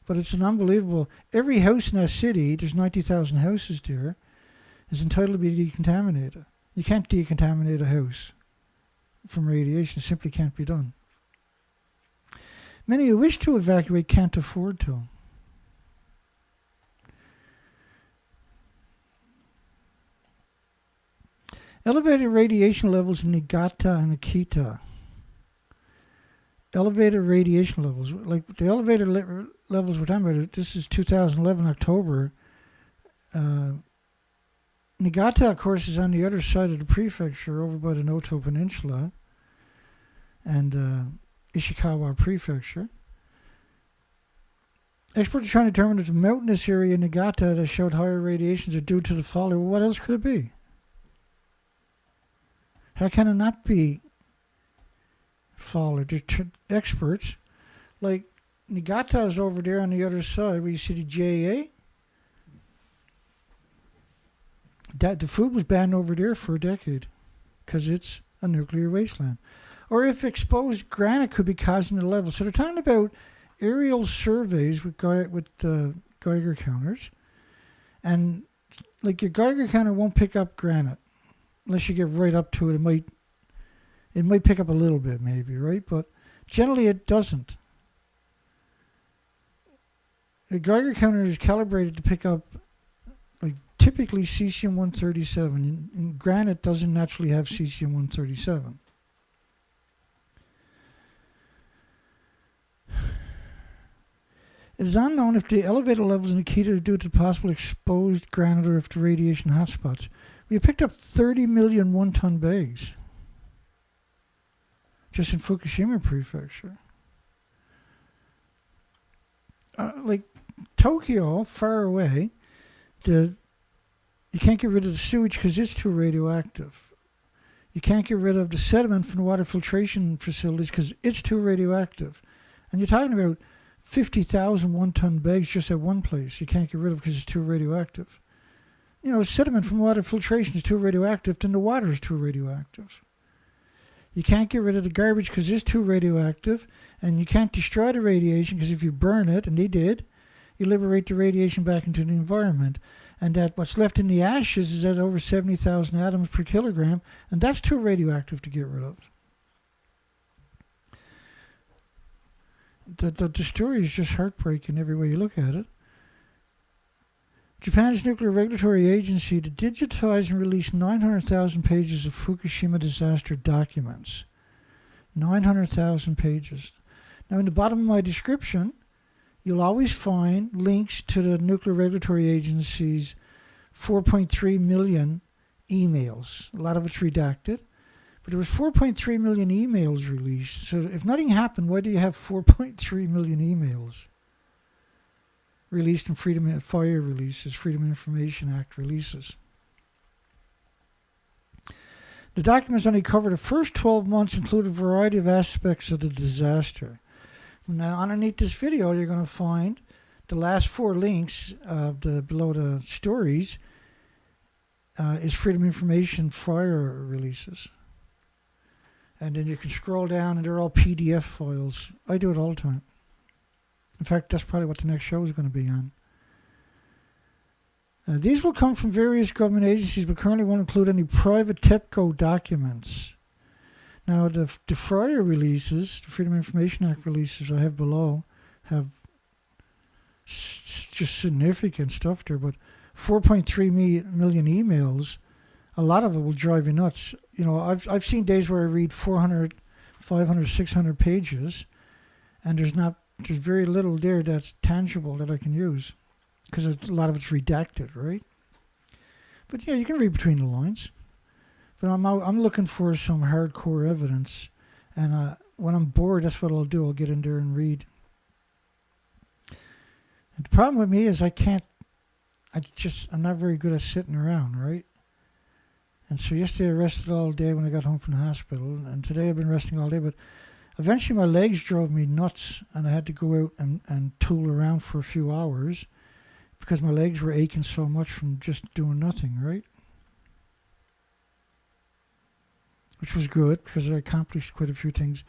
But it's an unbelievable... Every house in that city, there's 90,000 houses there, is entitled to be decontaminated. You can't decontaminate a house from radiation. It simply can't be done. Many who wish to evacuate can't afford to. Elevated radiation levels in Niigata and Akita. Elevated radiation levels. Like the elevated levels we're talking about, this is 2011 October. Niigata, of course, is on the other side of the prefecture, over by the Noto Peninsula and Ishikawa Prefecture. Experts are trying to determine if the mountainous area in Niigata that showed higher radiations are due to the fall. Well, what else could it be? How can it not be fall? Experts, like Niigata is over there on the other side where you see the JA. That the food was banned over there for a decade because it's a nuclear wasteland. Or if exposed granite could be causing the level. So they're talking about aerial surveys with Geiger counters, and like your Geiger counter won't pick up granite unless you get right up to it. It might pick up a little bit, maybe, right? But generally, it doesn't. The Geiger counter is calibrated to pick up, like, typically cesium-137. And granite doesn't naturally have cesium-137. It is unknown if the elevator levels in Akita are due to possible exposed granite or if the radiation hotspots. We picked up 30 million one-ton bags just in Fukushima Prefecture. Like Tokyo, far away, you can't get rid of the sewage because it's too radioactive. You can't get rid of the sediment from the water filtration facilities because it's too radioactive. And you're talking about 50,000 one-ton bags just at one place you can't get rid of because it's too radioactive. You know, sediment from water filtration is too radioactive, then the water is too radioactive. You can't get rid of the garbage because it's too radioactive, and you can't destroy the radiation because if you burn it, and they did, you liberate the radiation back into the environment. And that what's left in the ashes is at over 70,000 atoms per kilogram, and that's too radioactive to get rid of. The story is just heartbreaking every way you look at it. Japan's nuclear regulatory agency to digitize and release 900,000 pages of Fukushima disaster documents. 900,000 pages. Now, in the bottom of my description, you'll always find links to the nuclear regulatory agency's 4.3 million emails. A lot of it's redacted. But there was 4.3 million emails released. So if nothing happened, why do you have 4.3 million emails released in Freedom of Fire releases, Freedom of Information Act releases? The documents only cover the first 12 months, include a variety of aspects of the disaster. Now, underneath this video, you're going to find the last 4 links below the stories is Freedom of Information Fire releases. And then you can scroll down, and they're all PDF files. I do it all the time. In fact, that's probably what the next show is going to be on. These will come from various government agencies, but currently won't include any private TEPCO documents. Now, the FRIAR releases, the Freedom of Information Act releases I have below, have just significant stuff there, but 4.3 million emails, a lot of it will drive you nuts. You know, I've seen days where I read 400, 500, 600 pages, and there's very little there that's tangible that I can use, because a lot of it's redacted, right? But yeah, you can read between the lines. But I'm looking for some hardcore evidence, and when I'm bored, that's what I'll do. I'll get in there and read. And the problem with me is I'm not very good at sitting around, right? And so yesterday I rested all day when I got home from the hospital, and today I've been resting all day, but eventually my legs drove me nuts, and I had to go out and tool around for a few hours because my legs were aching so much from just doing nothing, right? Which was good because I accomplished quite a few things.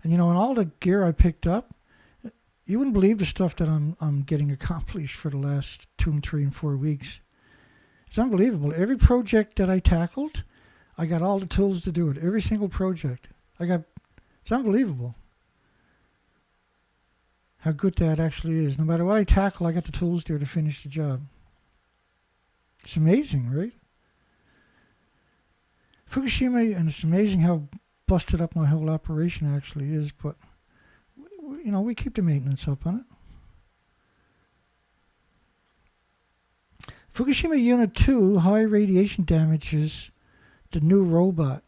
And you know, in all the gear I picked up, you wouldn't believe the stuff that I'm getting accomplished for the last 2 and 3 and 4 weeks. It's unbelievable. Every project that I tackled, I got all the tools to do it. Every single project. It's unbelievable how good that actually is. No matter what I tackle, I got the tools there to finish the job. It's amazing, right? Fukushima, and it's amazing how busted up my whole operation actually is, but you know, we keep the maintenance up on it. Fukushima Unit 2, high radiation damages the new robot.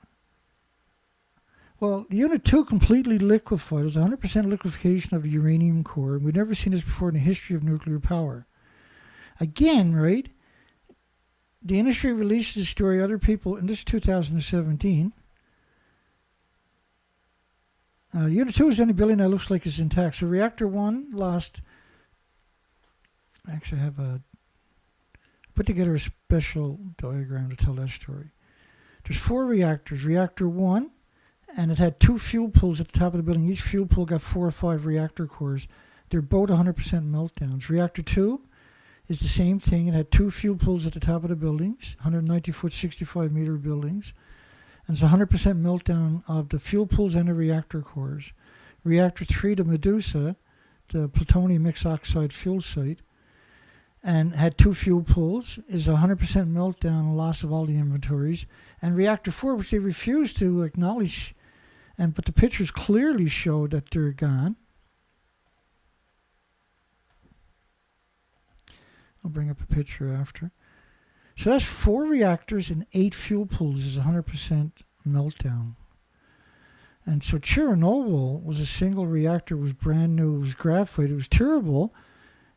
Well, Unit 2 completely liquefied. It was 100% liquefaction of the uranium core, and we'd never seen this before in the history of nuclear power. Again, right? The industry releases the story, other people, and this is 2017. Unit 2 is the only building that looks like it's intact. So Reactor 1 lost... Actually, I have put together a special diagram to tell that story. There's 4 reactors. Reactor 1, and it had 2 fuel pools at the top of the building. Each fuel pool got 4 or 5 reactor cores. They're both 100% meltdowns. Reactor 2 is the same thing. It had 2 fuel pools at the top of the buildings, 190-foot, 65-meter buildings. And it's 100% meltdown of the fuel pools and the reactor cores. Reactor 3, the Medusa, the plutonium mixed oxide fuel site, and had 2 fuel pools, is 100% meltdown and loss of all the inventories. And Reactor 4, which they refused to acknowledge, but the pictures clearly show that they're gone. I'll bring up a picture after. So that's 4 reactors and 8 fuel pools is 100% meltdown. And so Chernobyl was a single reactor, was brand new, it was graphite, it was terrible.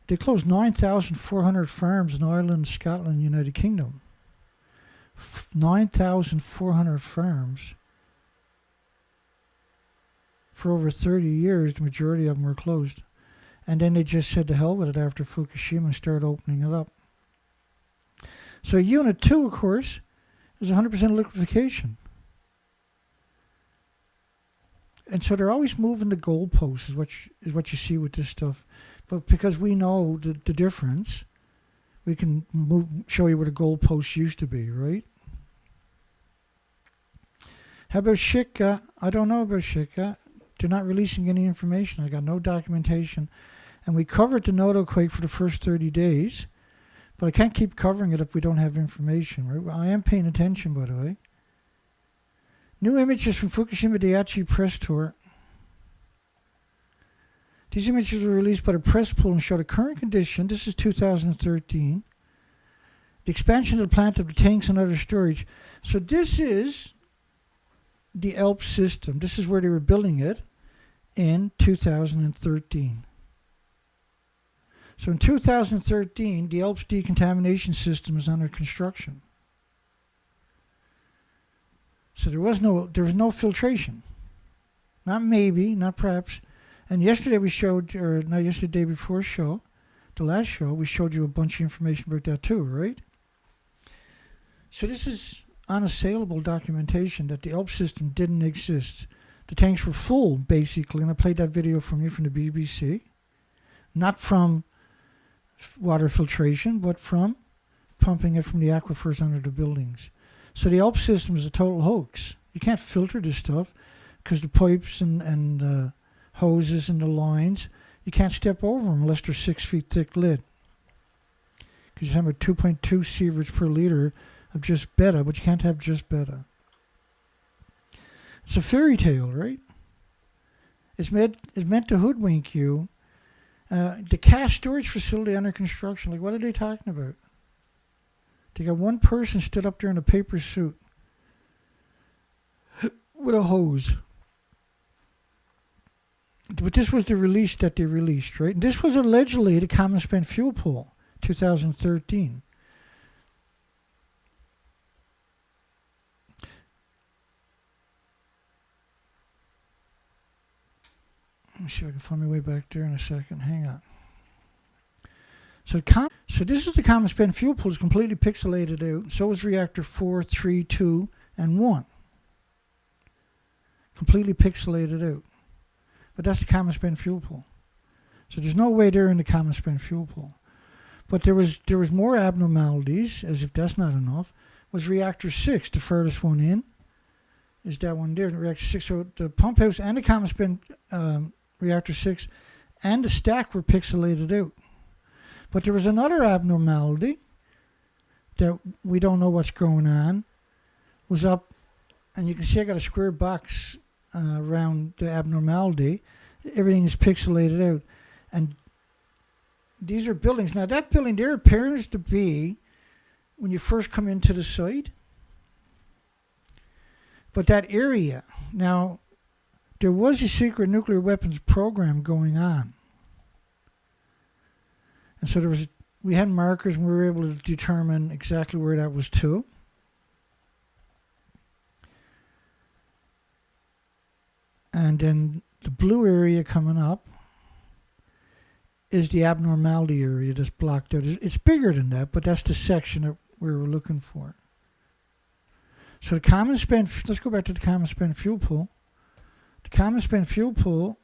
They closed 9,400 farms in Ireland, Scotland, United Kingdom. 9,400 farms. For over 30 years, the majority of them were closed. And then they just said to hell with it after Fukushima and started opening it up. So Unit 2, of course, is 100% liquefaction. And so they're always moving the goalposts, is what you see with this stuff. But because we know the difference, we can show you where the goalposts used to be, right? How about Shika? I don't know about Shika. They're not releasing any information. I got no documentation. And we covered the Noto quake for the first 30 days. But I can't keep covering it if we don't have information. Right? I am paying attention, by the way. New images from Fukushima Daiichi press tour. These images were released by the press pool and show the current condition. This is 2013. The expansion of the plant of the tanks and other storage. So this is the ELP system. This is where they were building it in 2013. So in 2013, the ELP's decontamination system is under construction. So there was no filtration. Not maybe, not perhaps. And yesterday we showed, or not yesterday, day before show, the last show, we showed you a bunch of information about that too, right? So this is unassailable documentation that the ELP system didn't exist. The tanks were full, basically, and I played that video from you from the BBC. Not from water filtration, but from pumping it from the aquifers under the buildings. So the ELP system is a total hoax. You can't filter this stuff because the pipes and hoses and the lines, you can't step over them unless they're 6 feet thick lead. Because you have a 2.2 sieverts per liter of just beta, but you can't have just beta. It's a fairy tale, right? It's meant to hoodwink you. The cash storage facility under construction, like what are they talking about? They got one person stood up there in a paper suit with a hose. But this was the release that they released, right? And this was allegedly the common spent fuel pool, 2013. Let me see if I can find my way back there in a second. Hang on. So this is the common spent fuel pool. It's completely pixelated out. So is reactor 4, 3, 2, and 1. Completely pixelated out. But that's the common spent fuel pool. So there's no way they're in the common spent fuel pool. But there was more abnormalities, as if that's not enough, was reactor 6, the furthest one in. Is that one there, reactor 6. So the pump house and the common spent reactor 6 and the stack were pixelated out. But there was another abnormality that we don't know what's going on. Was up, and you can see I got a square box around the abnormality. Everything is pixelated out. And these are buildings. Now that building there appears to be when you first come into the site. But that area, now there was a secret nuclear weapons program going on. And so we had markers and we were able to determine exactly where that was to. And then the blue area coming up is the abnormality area that's blocked out. It's bigger than that, but that's the section that we were looking for. So the common spent, let's go back to the common spent fuel pool. The common spent fuel pool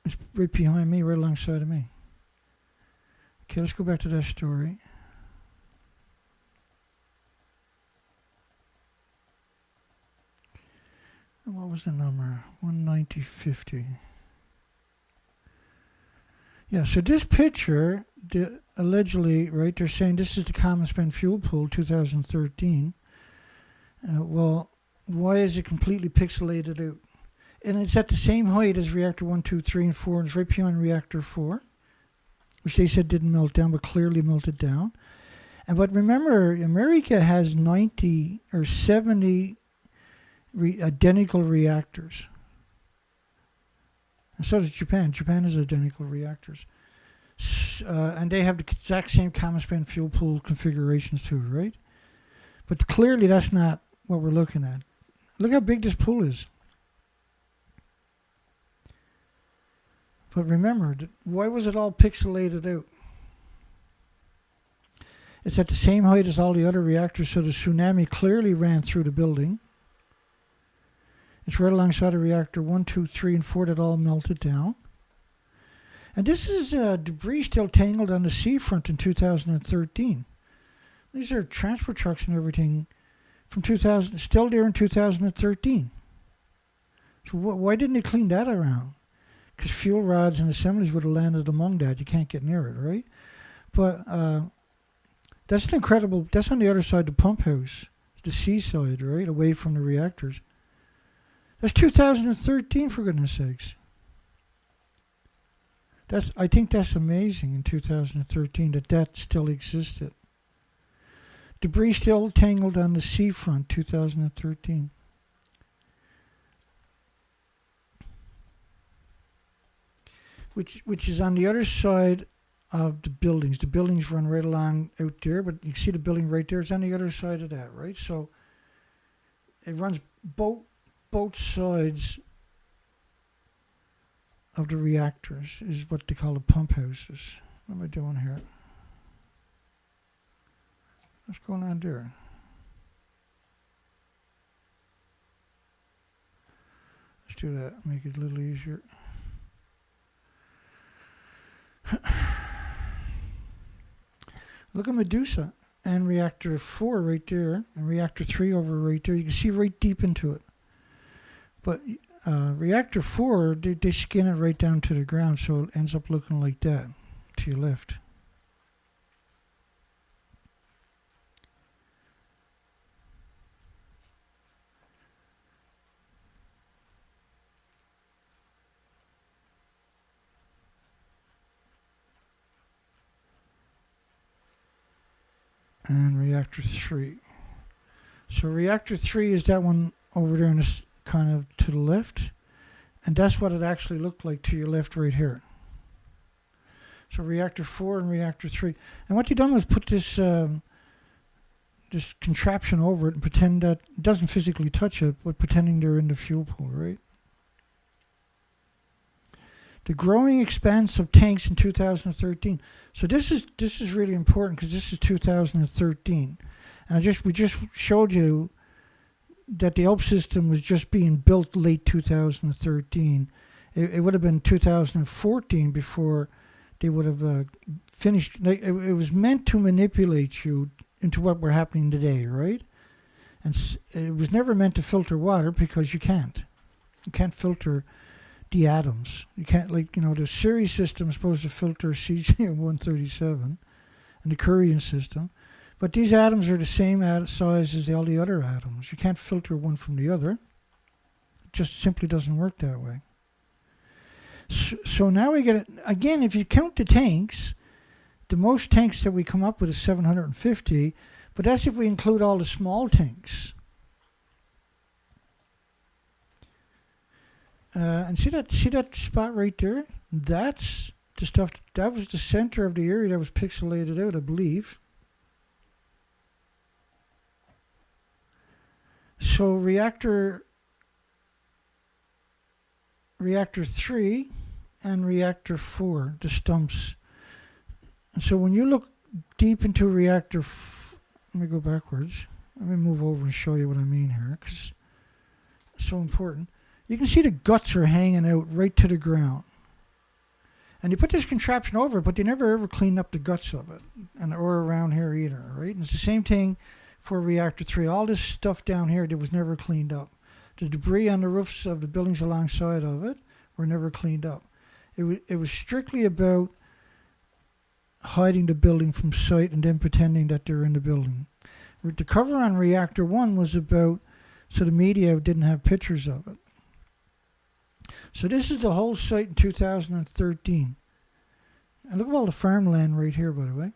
is right behind me, right alongside of me. Okay, let's go back to that story. What was the number? 190.50. Yeah, so this picture, allegedly, right, they're saying this is the common spent fuel pool 2013. Well, why is it completely pixelated out? And it's at the same height as reactor 1, 2, 3, and 4, and it's right beyond reactor 4, which they said didn't melt down, but clearly melted down. But remember, America has 90 or 70 identical reactors. And so does Japan. Japan has identical reactors. And they have the exact same common spent fuel pool configurations too, right? But clearly that's not what we're looking at. Look how big this pool is. But remember, why was it all pixelated out? It's at the same height as all the other reactors, so the tsunami clearly ran through the building. It's right alongside of reactor 1, 2, 3, and 4 that all melted down. And this is debris still tangled on the seafront in 2013. These are transport trucks and everything from 2000, still there in 2013. So why didn't they clean that around? Because fuel rods and assemblies would have landed among that. You can't get near it, right? But that's an incredible, that's on the other side of the pump house, the seaside, right, away from the reactors. That's 2013, for goodness sakes. I think that's amazing in 2013 that still existed. Debris still tangled on the seafront, 2013. Which is on the other side of the buildings. The buildings run right along out there, but you see the building right there. It's on the other side of that, right? So it runs both sides of the reactors, is what they call the pump houses. What am I doing here? What's going on there? Let's do that, make it a little easier. Look at Medusa and reactor 4 right there, and reactor 3 over right there. You can see right deep into it. But reactor 4, they skin it right down to the ground, so it ends up looking like that to your left. And reactor 3. So reactor 3 is that one over there, and it's kind of to the left, and that's what it actually looked like to your left right here. So reactor 4 and reactor 3, and what they done was put this this contraption over it and pretend that it doesn't physically touch it, but pretending they're in the fuel pool, right? The growing expanse of tanks in 2013. So this is really important because this is 2013, and we just showed you that the ELP system was just being built late 2013. It would have been 2014 before they would have finished. Like it was meant to manipulate you into what we're happening today, right? And it was never meant to filter water because you can't. You can't filter the atoms. You can't, the Curie system is supposed to filter cesium-137 and the Curian system, but these atoms are the same size as all the other atoms. You can't filter one from the other. It just simply doesn't work that way. So now we get, again, if you count the tanks, the most tanks that we come up with is 750, but that's if we include all the small tanks. And see that spot right there? That's the stuff, that was the center of the area that was pixelated out, I believe. So reactor 3 and reactor 4, the stumps. And so when you look deep into reactor, let me go backwards. Let me move over and show you what I mean here, because it's so important. You can see the guts are hanging out right to the ground. And you put this contraption over it, but they never ever cleaned up the guts of it, or around here either, right? And it's the same thing for reactor 3. All this stuff down here that was never cleaned up. The debris on the roofs of the buildings alongside of it were never cleaned up. It was strictly about hiding the building from sight and then pretending that they're in the building. The cover on reactor 1 was about so the media didn't have pictures of it. So this is the whole site in 2013. And look at all the farmland right here, by the way.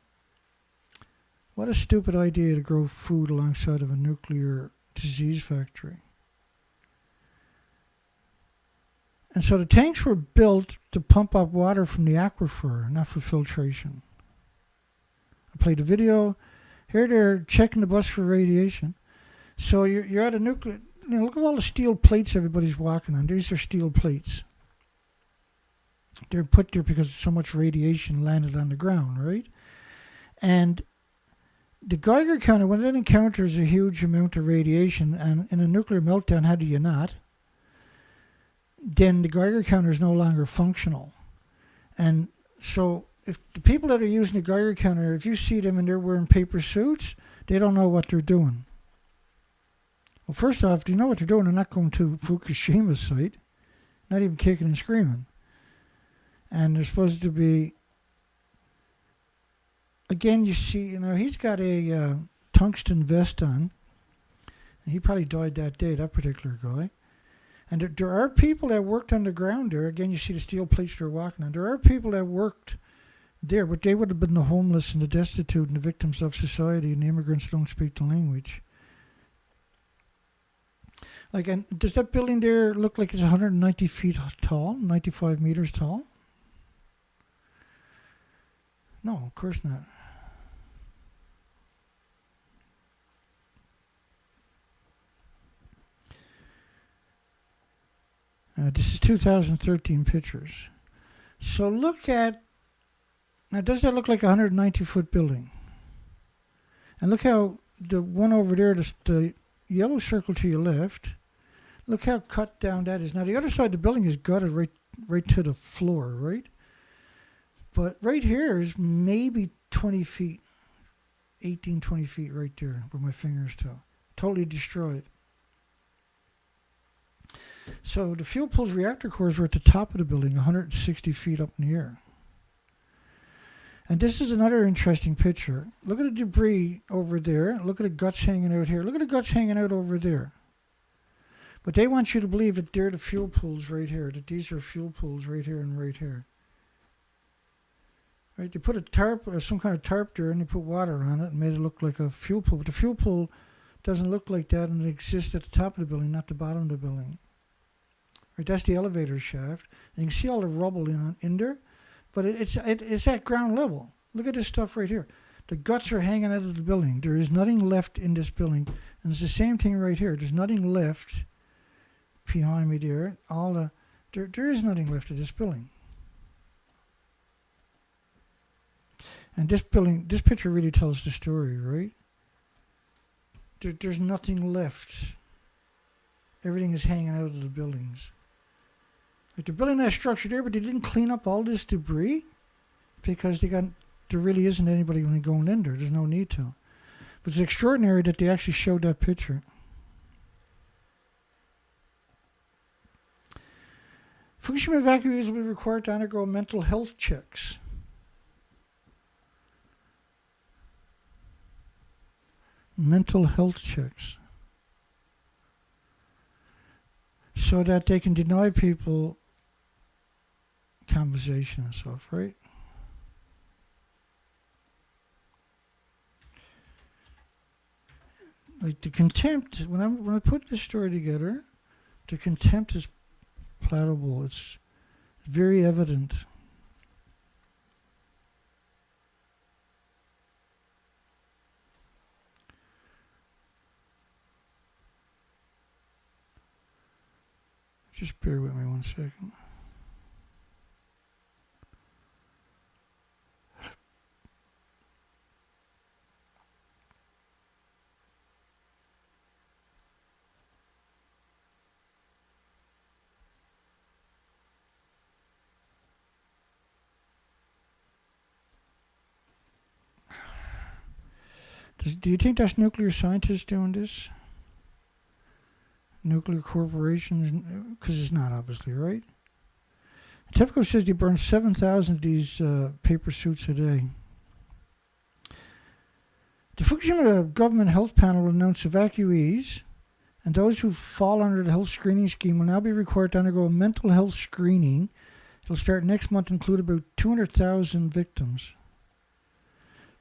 What a stupid idea to grow food alongside of a nuclear disease factory. And so the tanks were built to pump up water from the aquifer, not for filtration. I played a video. Here they're checking the bus for radiation. So you're at a nuclear... look at all the steel plates everybody's walking on. These are steel plates. They're put there because so much radiation landed on the ground, right? And the Geiger counter, when it encounters a huge amount of radiation, and in a nuclear meltdown, how do you not? Then the Geiger counter is no longer functional. And so if the people that are using the Geiger counter, if you see them and they're wearing paper suits, they don't know what they're doing. Well, first off, do you know what they're doing? They're not going to Fukushima site, not even kicking and screaming. And they're supposed to be, again, you see, he's got a tungsten vest on. And he probably died that day, that particular guy. And there are people that worked on the ground there. Again, you see the steel plates they're walking on. There are people that worked there, but they would have been the homeless and the destitute and the victims of society and the immigrants who don't speak the language. Like, and does that building there look like it's 190 feet tall, 95 meters tall? No, of course not. This is 2013 pictures. So look at, now does that look like a 190-foot building? And look how the one over there, the yellow circle to your left, look how cut down that is. Now the other side of the building is gutted right to the floor, right? But right here is maybe 20 feet, 18, 20 feet right there where my fingers toe. Totally destroyed. So the fuel pools reactor cores were at the top of the building, 160 feet up in the air. And this is another interesting picture. Look at the debris over there. Look at the guts hanging out here. Look at the guts hanging out over there. But they want you to believe that they're the fuel pools right here, that these are fuel pools right here and right here. Right? They put a tarp, or some kind of tarp there, and they put water on it and made it look like a fuel pool. But the fuel pool doesn't look like that, and it exists at the top of the building, not the bottom of the building. Right? That's the elevator shaft. And you can see all the rubble in there, but it's at ground level. Look at this stuff right here. The guts are hanging out of the building. There is nothing left in this building. And it's the same thing right here. There's nothing left behind me there. There is nothing left of this building. And this picture really tells the story, right? There's nothing left. Everything is hanging out of the buildings. Like they're building that structure there, but they didn't clean up all this debris because there really isn't anybody going in there. There's no need to. But it's extraordinary that they actually showed that picture. Fukushima evacuees will be required to undergo mental health checks. Mental health checks. So that they can deny people compensation and stuff, right? Like the contempt, when I put this story together, the contempt is palatable. It's very evident. Just bear with me 1 second. Do you think that's nuclear scientists doing this? Nuclear corporations? Because it's not, obviously, right? TEPCO says they burn 7,000 of these paper suits a day. The Fukushima Government Health Panel will announce evacuees and those who fall under the health screening scheme will now be required to undergo a mental health screening. It'll start next month, include about 200,000 victims.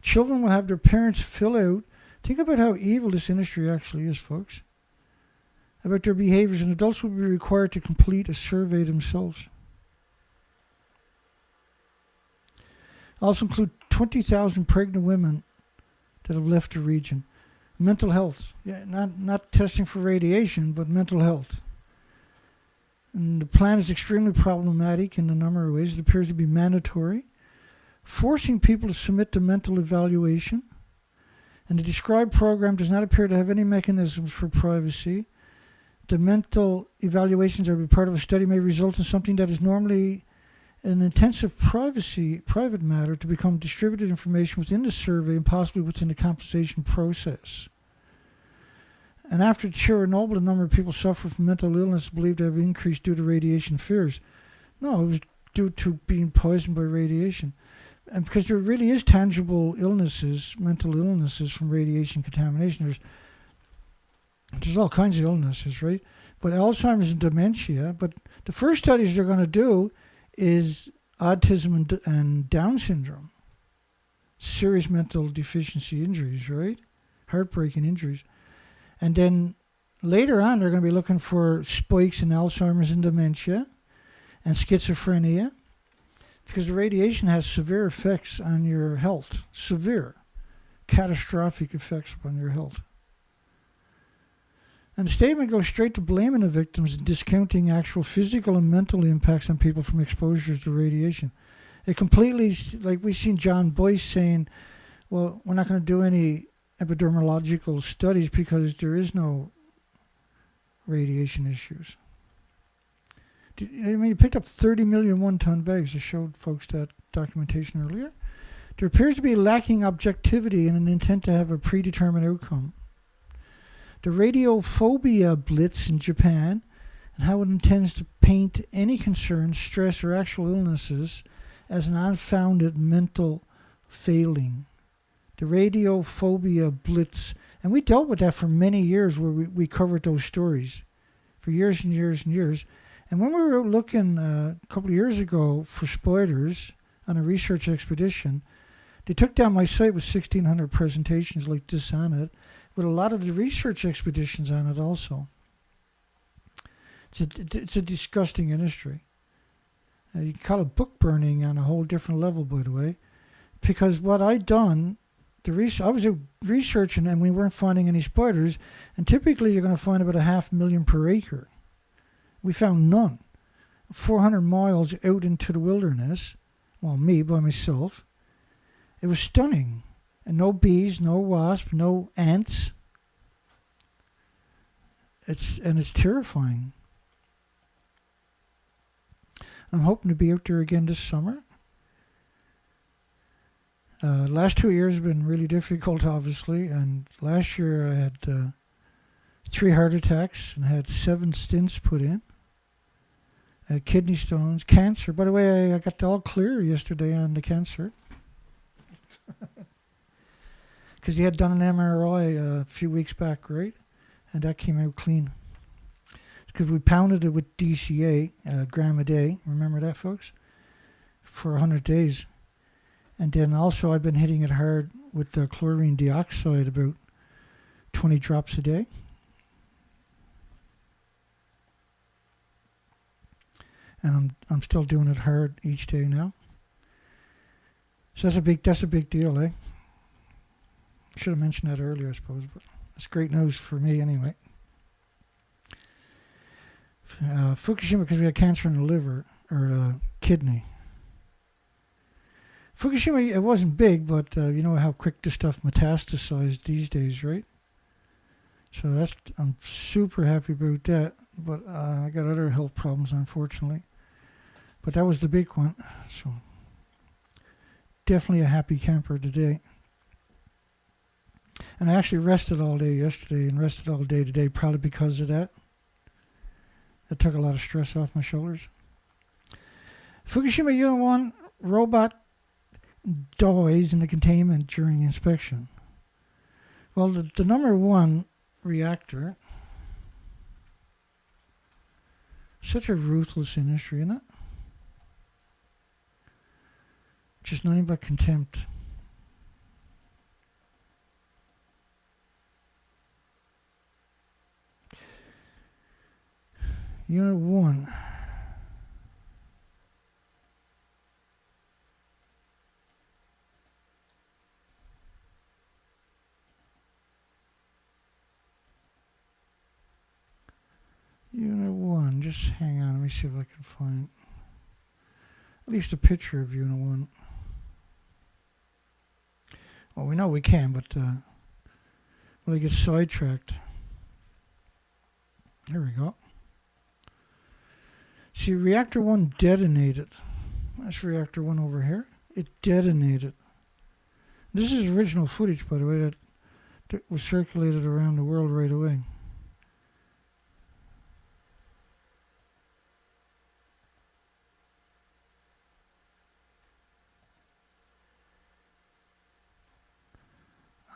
Children will have their parents fill out. Think about how evil this industry actually is, folks. About their behaviors, and adults will be required to complete a survey themselves. Also include 20,000 pregnant women that have left the region. Mental health. Yeah, not testing for radiation, but mental health. And the plan is extremely problematic in a number of ways. It appears to be mandatory, forcing people to submit to mental evaluation. And the described program does not appear to have any mechanisms for privacy. The mental evaluations are to be part of a study may result in something that is normally an intensive private matter to become distributed information within the survey and possibly within the compensation process. And after Chernobyl, the number of people suffering from mental illness believed to have increased due to radiation fears. No, it was due to being poisoned by radiation. And because there really is tangible illnesses, mental illnesses from radiation contamination. There's all kinds of illnesses, right? But Alzheimer's and dementia. But the first studies they're going to do is autism and Down syndrome, serious mental deficiency injuries, right? Heartbreaking injuries. And then later on, they're going to be looking for spikes in Alzheimer's and dementia and schizophrenia, because the radiation has severe effects on your health, severe, catastrophic effects upon your health. And the statement goes straight to blaming the victims and discounting actual physical and mental impacts on people from exposures to radiation. It completely, like we've seen John Boyce saying, well, we're not going to do any epidemiological studies because there is no radiation issues. I mean, you picked up 30 million one-ton bags. I showed folks that documentation earlier. There appears to be lacking objectivity and an intent to have a predetermined outcome. The radiophobia blitz in Japan and how it intends to paint any concern, stress, or actual illnesses as an unfounded mental failing. The radiophobia blitz. And we dealt with that for many years, where we covered those stories for years and years and years. And when we were looking a couple of years ago for spiders on a research expedition, they took down my site with 1,600 presentations like this on it, with a lot of the research expeditions on it also. It's a disgusting industry. You can call it book burning on a whole different level, by the way, because what I'd done, I was out researching and we weren't finding any spiders, and typically you're going to find about 500,000 per acre. We found none. 400 miles out into the wilderness, well, me by myself. It was stunning. And no bees, no wasps, no ants. It's terrifying. I'm hoping to be out there again this summer. Last 2 years have been really difficult, obviously, and last year I had 3 heart attacks and had 7 stents put in. I had kidney stones, cancer. By the way, I got all clear yesterday on the cancer. Because he had done an MRI a few weeks back, right? And that came out clean. Because we pounded it with DCA, a gram a day. Remember that, folks? For 100 days. And then also I've been hitting it hard with the chlorine dioxide, about 20 drops a day. And I'm still doing it hard each day now. So that's a big deal, eh? Should have mentioned that earlier, I suppose, but that's great news for me anyway. Fukushima, because we had cancer in the liver or kidney. Fukushima, it wasn't big, but you know how quick this stuff metastasized these days, right? So I'm super happy about that. But I got other health problems, unfortunately. But that was the big one. So definitely a happy camper today. And I actually rested all day yesterday and rested all day today, probably because of that. It took a lot of stress off my shoulders. Fukushima Unit 1 robot dies in the containment during inspection. Well, the number 1 reactor, such a ruthless industry, isn't it? Just nothing but contempt. Unit 1. Unit 1. Just hang on. Let me see if I can find at least a picture of Unit 1. Well, we know we can, but will I get sidetracked? There we go. See, reactor 1 detonated. That's reactor 1 over here. It detonated. This is original footage, by the way, that was circulated around the world right away.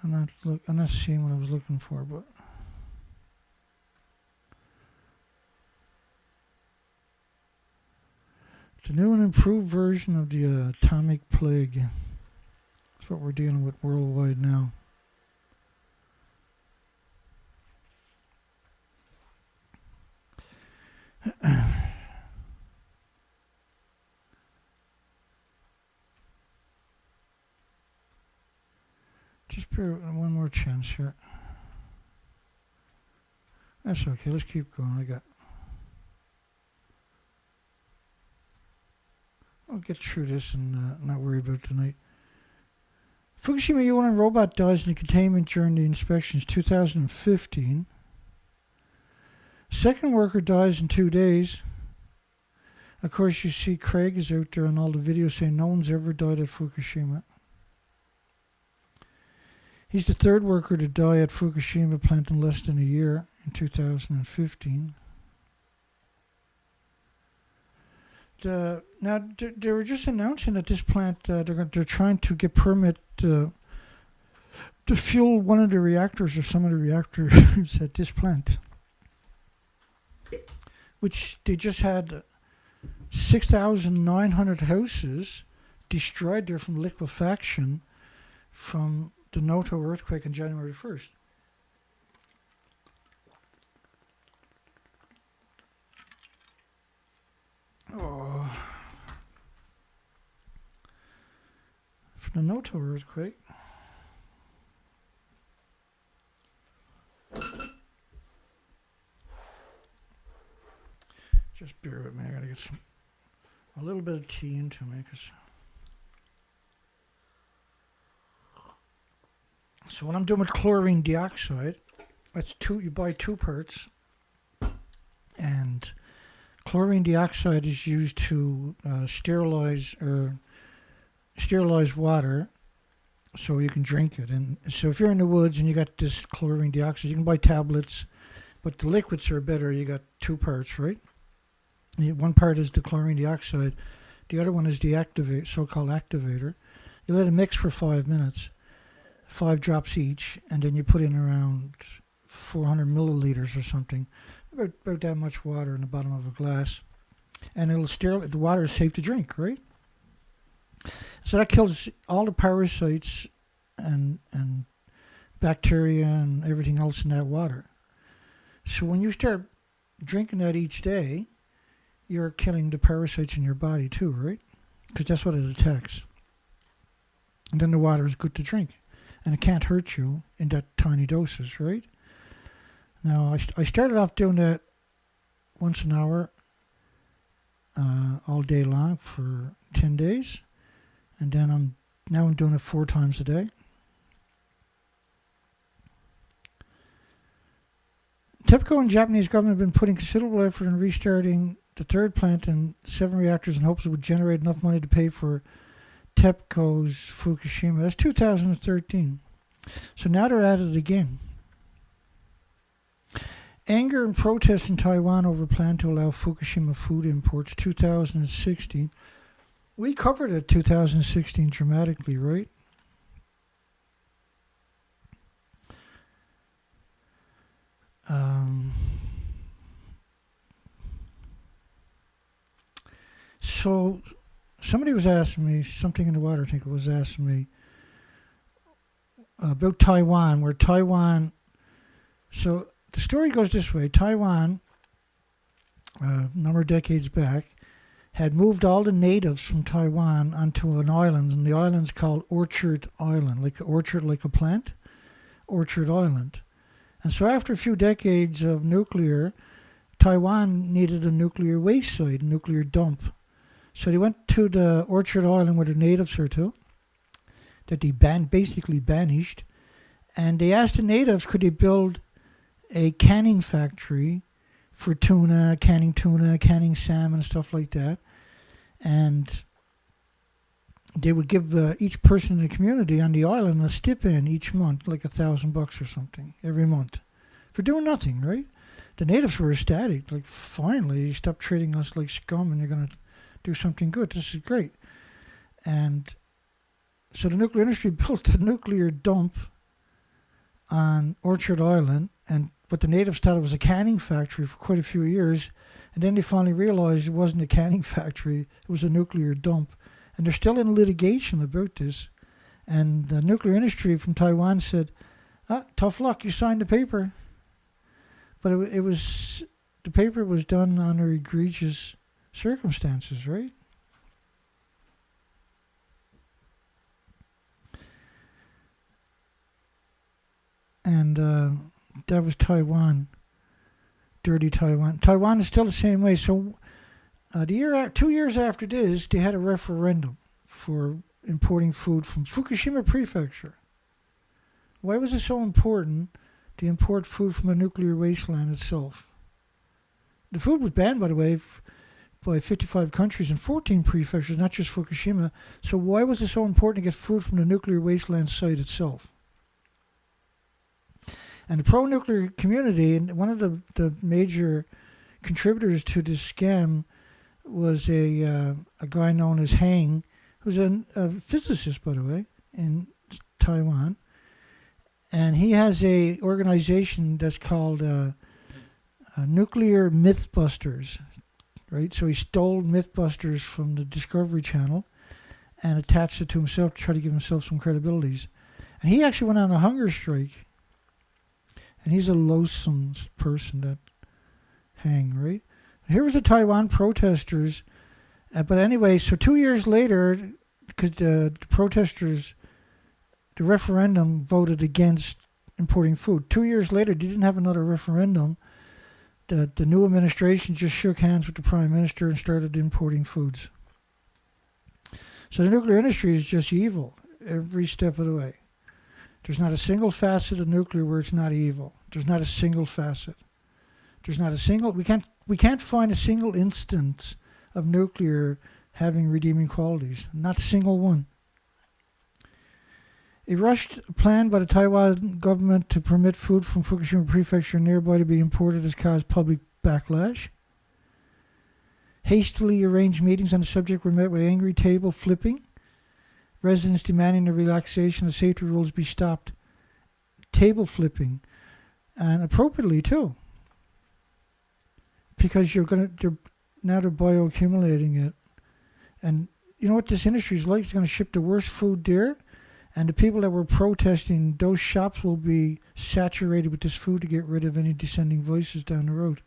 I'm not seeing what I was looking for, but The new and improved version of the atomic plague. That's what we're dealing with worldwide now. Just bear one more chance here. That's okay. Let's keep going. I'll get through this and not worry about it tonight. Fukushima UN robot dies in containment during the inspections 2015. Second worker dies in 2 days. Of course, you see Craig is out there on all the videos saying no one's ever died at Fukushima. He's the third worker to die at Fukushima plant in less than a year in 2015. Now, they were just announcing that this plant, they're trying to get permit to fuel one of the reactors or some of the reactors at this plant. Which they just had 6,900 houses destroyed there from liquefaction from the Noto earthquake on January 1st. Oh. For the Noto earthquake. Just bear with me. I gotta get a little bit of tea into me, so what I'm doing with chlorine dioxide, that's you buy 2 parts, and chlorine dioxide is used to sterilize water so you can drink it. And so if you're in the woods and you got this chlorine dioxide, you can buy tablets, but the liquids are better. You got 2 parts, right? One part is the chlorine dioxide. The other one is the so-called activator. You let it mix for 5 minutes, 5 drops each, and then you put in around 400 milliliters or something, about that much water in the bottom of a glass, and it'll sterilize. The water is safe to drink, right? So that kills all the parasites and bacteria and everything else in that water. So when you start drinking that each day, you're killing the parasites in your body too, right? Because that's what it attacks. And then the water is good to drink. And it can't hurt you in that tiny doses, right? Now, I started off doing that once an hour all day long for 10 days. And then I'm doing it 4 times a day. TEPCO and Japanese government have been putting considerable effort in restarting the 3rd plant and 7 reactors in hopes it would generate enough money to pay for TEPCO's Fukushima. That's 2013. So now they're at it again. Anger and protest in Taiwan over plan to allow Fukushima food imports 2016. We covered it 2016 dramatically, right? So somebody was asking me, something in the water tank was asking me about Taiwan, where Taiwan, so the story goes this way. Taiwan, a number of decades back, had moved all the natives from Taiwan onto an island, and the island's called Orchard Island, like an orchard, like a plant, Orchard Island. And so after a few decades of nuclear, Taiwan needed a nuclear waste site, a nuclear dump. So they went to the Orchard Island where the natives are to, that they basically banished, and they asked the natives, could they build a canning factory for tuna, canning salmon, and stuff like that. And they would give each person in the community on the island a stipend each month, like $1,000 or something, every month, for doing nothing, right? The natives were ecstatic, like, finally, you stop treating us like scum and you're going to do something good. This is great. And so the nuclear industry built a nuclear dump on Orchard Island, and but the natives thought it was a canning factory for quite a few years. And then they finally realized it wasn't a canning factory, it was a nuclear dump. And they're still in litigation about this. And the nuclear industry from Taiwan said, tough luck, you signed the paper. But the paper was done under egregious circumstances, right? And that was Taiwan. Dirty Taiwan. Taiwan is still the same way. So 2 years after this, they had a referendum for importing food from Fukushima Prefecture. Why was it so important to import food from a nuclear wasteland itself? The food was banned, by the way, by 55 countries and 14 prefectures, not just Fukushima. So why was it so important to get food from the nuclear wasteland site itself? And the pro-nuclear community, and one of the major contributors to this scam was a guy known as Hang, who's a physicist, by the way, in Taiwan. And he has a organization that's called Nuclear Mythbusters, right? So he stole Mythbusters from the Discovery Channel and attached it to himself to try to give himself some credibilities. And he actually went on a hunger strike. And he's a loathsome person, that Hang, right? Here was the Taiwan protesters. But anyway, so 2 years later, because the protesters, the referendum voted against importing food. 2 years later, they didn't have another referendum. The new administration just shook hands with the prime minister and started importing foods. So the nuclear industry is just evil every step of the way. There's not a single facet of nuclear where it's not evil. There's not a single facet. There's not a single. We can't find a single instance of nuclear having redeeming qualities. Not a single one. A rushed plan by the Taiwan government to permit food from Fukushima Prefecture nearby to be imported has caused public backlash. Hastily arranged meetings on the subject were met with angry table flipping. Residents demanding the relaxation of safety rules be stopped. Table flipping. And appropriately too. Because they're bioaccumulating it. And you know what this industry is like? It's going to ship the worst food there. And the people that were protesting, those shops will be saturated with this food to get rid of any dissenting voices down the road.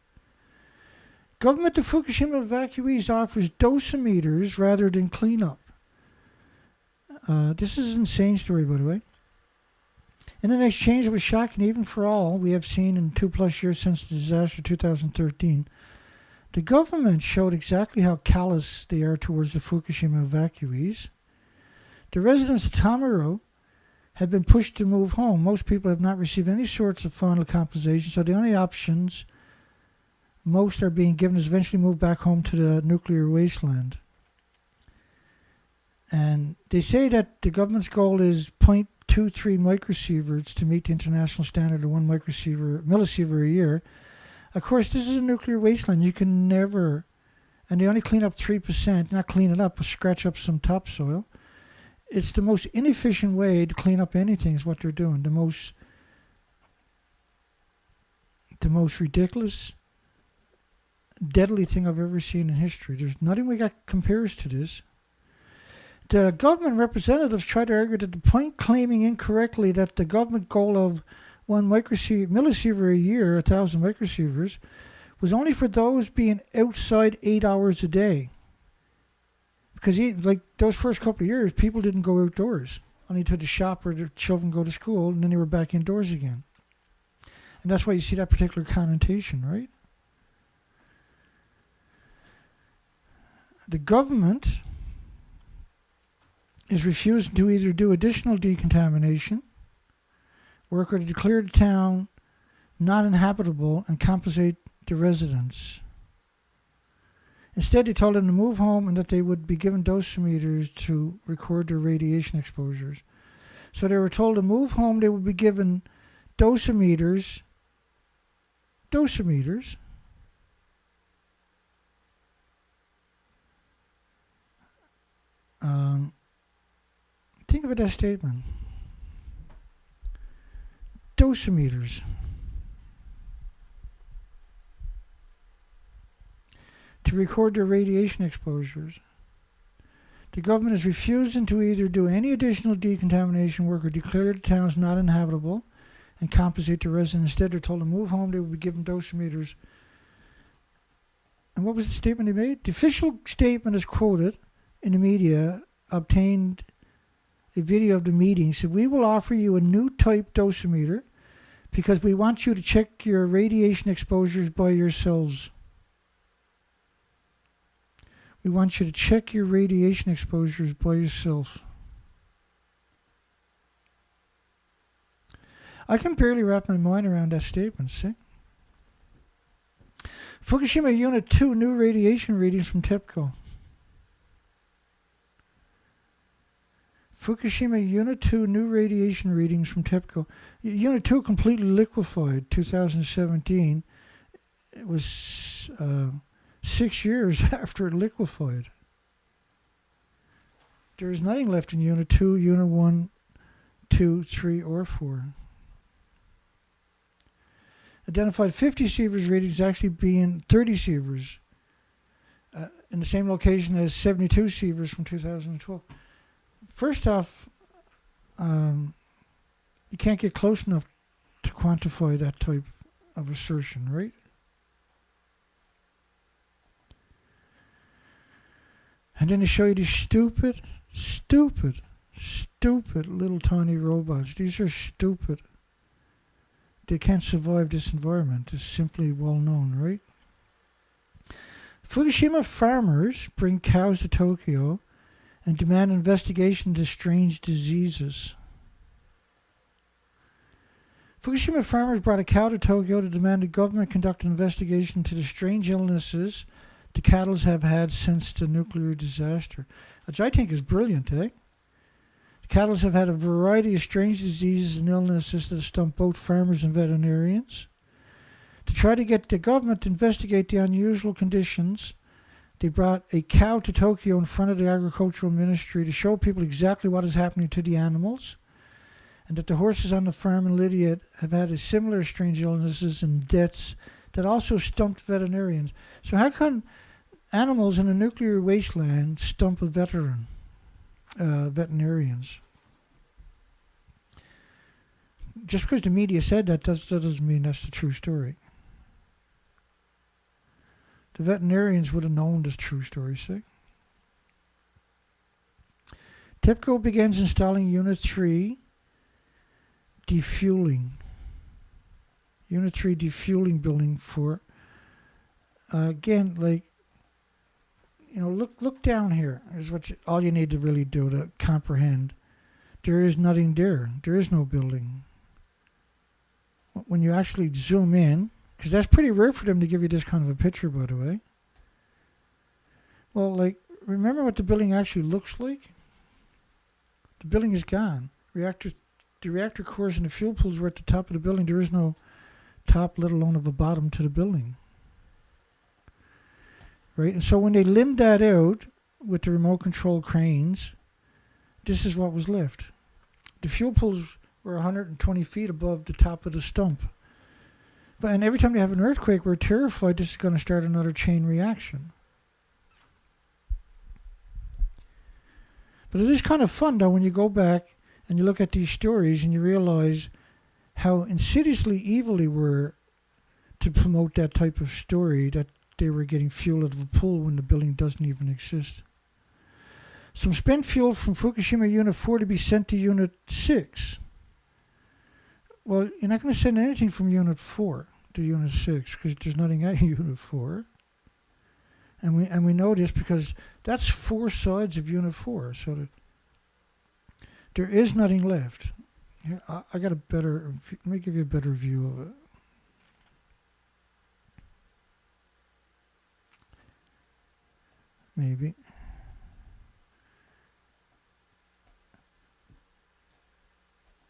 Government of Fukushima Evacuees offers dosimeters rather than cleanup. This is an insane story, by the way. In an exchange that was shocking even for all we have seen in 2+ years since the disaster of 2013, the government showed exactly how callous they are towards the Fukushima evacuees. The residents of Tamaro have been pushed to move home. Most people have not received any sorts of final compensation, so the only options most are being given is eventually move back home to the nuclear wasteland. And they say that the government's goal is 0.23 microsieverts to meet the international standard of 1 millisievert a year. Of course, this is a nuclear wasteland. You can never, and they only clean up 3%, not clean it up, but scratch up some topsoil. It's the most inefficient way to clean up anything is what they're doing. The most ridiculous, deadly thing I've ever seen in history. There's nothing we got compares to this. The government representatives try to argue that the point claiming incorrectly that the government goal of 1 millisievert a year, 1,000 microsieverts, was only for those being outside 8 hours a day. Because like those first couple of years, people didn't go outdoors, only to the shop or the children go to school, and then they were back indoors again. And that's why you see that particular connotation, right? The government is refusing to either do additional decontamination, work or to declare the town not inhabitable and compensate the residents. Instead, they told them to move home and that they would be given dosimeters to record their radiation exposures. So they were told to move home, they would be given dosimeters. Think about that statement. Dosimeters. to record their radiation exposures. The government is refusing to either do any additional decontamination work or declare the towns not inhabitable and compensate the residents. Instead, they're told to move home. They will be given dosimeters. And what was the statement they made? The official statement is quoted in the media, obtained a video of the meeting, said, "We will offer you a new type dosimeter because we want you to check your radiation exposures by yourselves. We want you to check your radiation exposures by yourself." I can barely wrap my mind around that statement, see? Fukushima Unit 2 new radiation readings from TEPCO. Fukushima Unit 2 new radiation readings from TEPCO. Unit 2 completely liquefied, 2017. It was 6 years after it liquefied. There is nothing left in Unit 2, Unit 1, 2, 3, or 4. Identified 50 sievers readings actually being 30 sievers in the same location as 72 sievers from 2012. First off, you can't get close enough to quantify that type of assertion, right? And then they show you these stupid little tiny robots. These are stupid. They can't survive this environment. It's simply well known, right? Fukushima farmers bring cows to Tokyo and demand investigation into strange diseases. Fukushima farmers brought a cow to Tokyo to demand the government conduct an investigation into the strange illnesses the cattle have had since the nuclear disaster, which I think is brilliant, eh? The cattle have had a variety of strange diseases and illnesses that stump both farmers and veterinarians. To try to get the government to investigate the unusual conditions, they brought a cow to Tokyo in front of the agricultural ministry to show people exactly what is happening to the animals, and that the horses on the farm in Lydia have had a similar strange illnesses and deaths that also stumped veterinarians. So how come animals in a nuclear wasteland stump a veterinarians? Just because the media said that doesn't mean that's the true story. The veterinarians would have known this true story, see? TEPCO begins installing Unit 3 defueling. Unit 3 defueling building for, again, like, you know, look down here. Is what all you need to really do to comprehend. There is nothing there. There is no building. When you actually zoom in, because that's pretty rare for them to give you this kind of a picture, by the way. Well, like, remember what the building actually looks like? The building is gone. The reactor cores and the fuel pools were at the top of the building. There is no top, let alone of a bottom to the building. Right? And so when they limbed that out with the remote control cranes, this is what was left. The fuel pools were 120 feet above the top of the stump. And every time they have an earthquake, we're terrified this is going to start another chain reaction. But it is kind of fun, though, when you go back and you look at these stories and you realize how insidiously evil they were to promote that type of story, that they were getting fuel out of a pool when the building doesn't even exist. Some spent fuel from Fukushima Unit 4 to be sent to Unit 6. Well, you're not going to send anything from Unit 4 to Unit 6 because there's nothing at Unit 4. And we know this because that's 4 sides of Unit 4. So that there is nothing left. Here, I got a better, let me give you a better view of it. Maybe.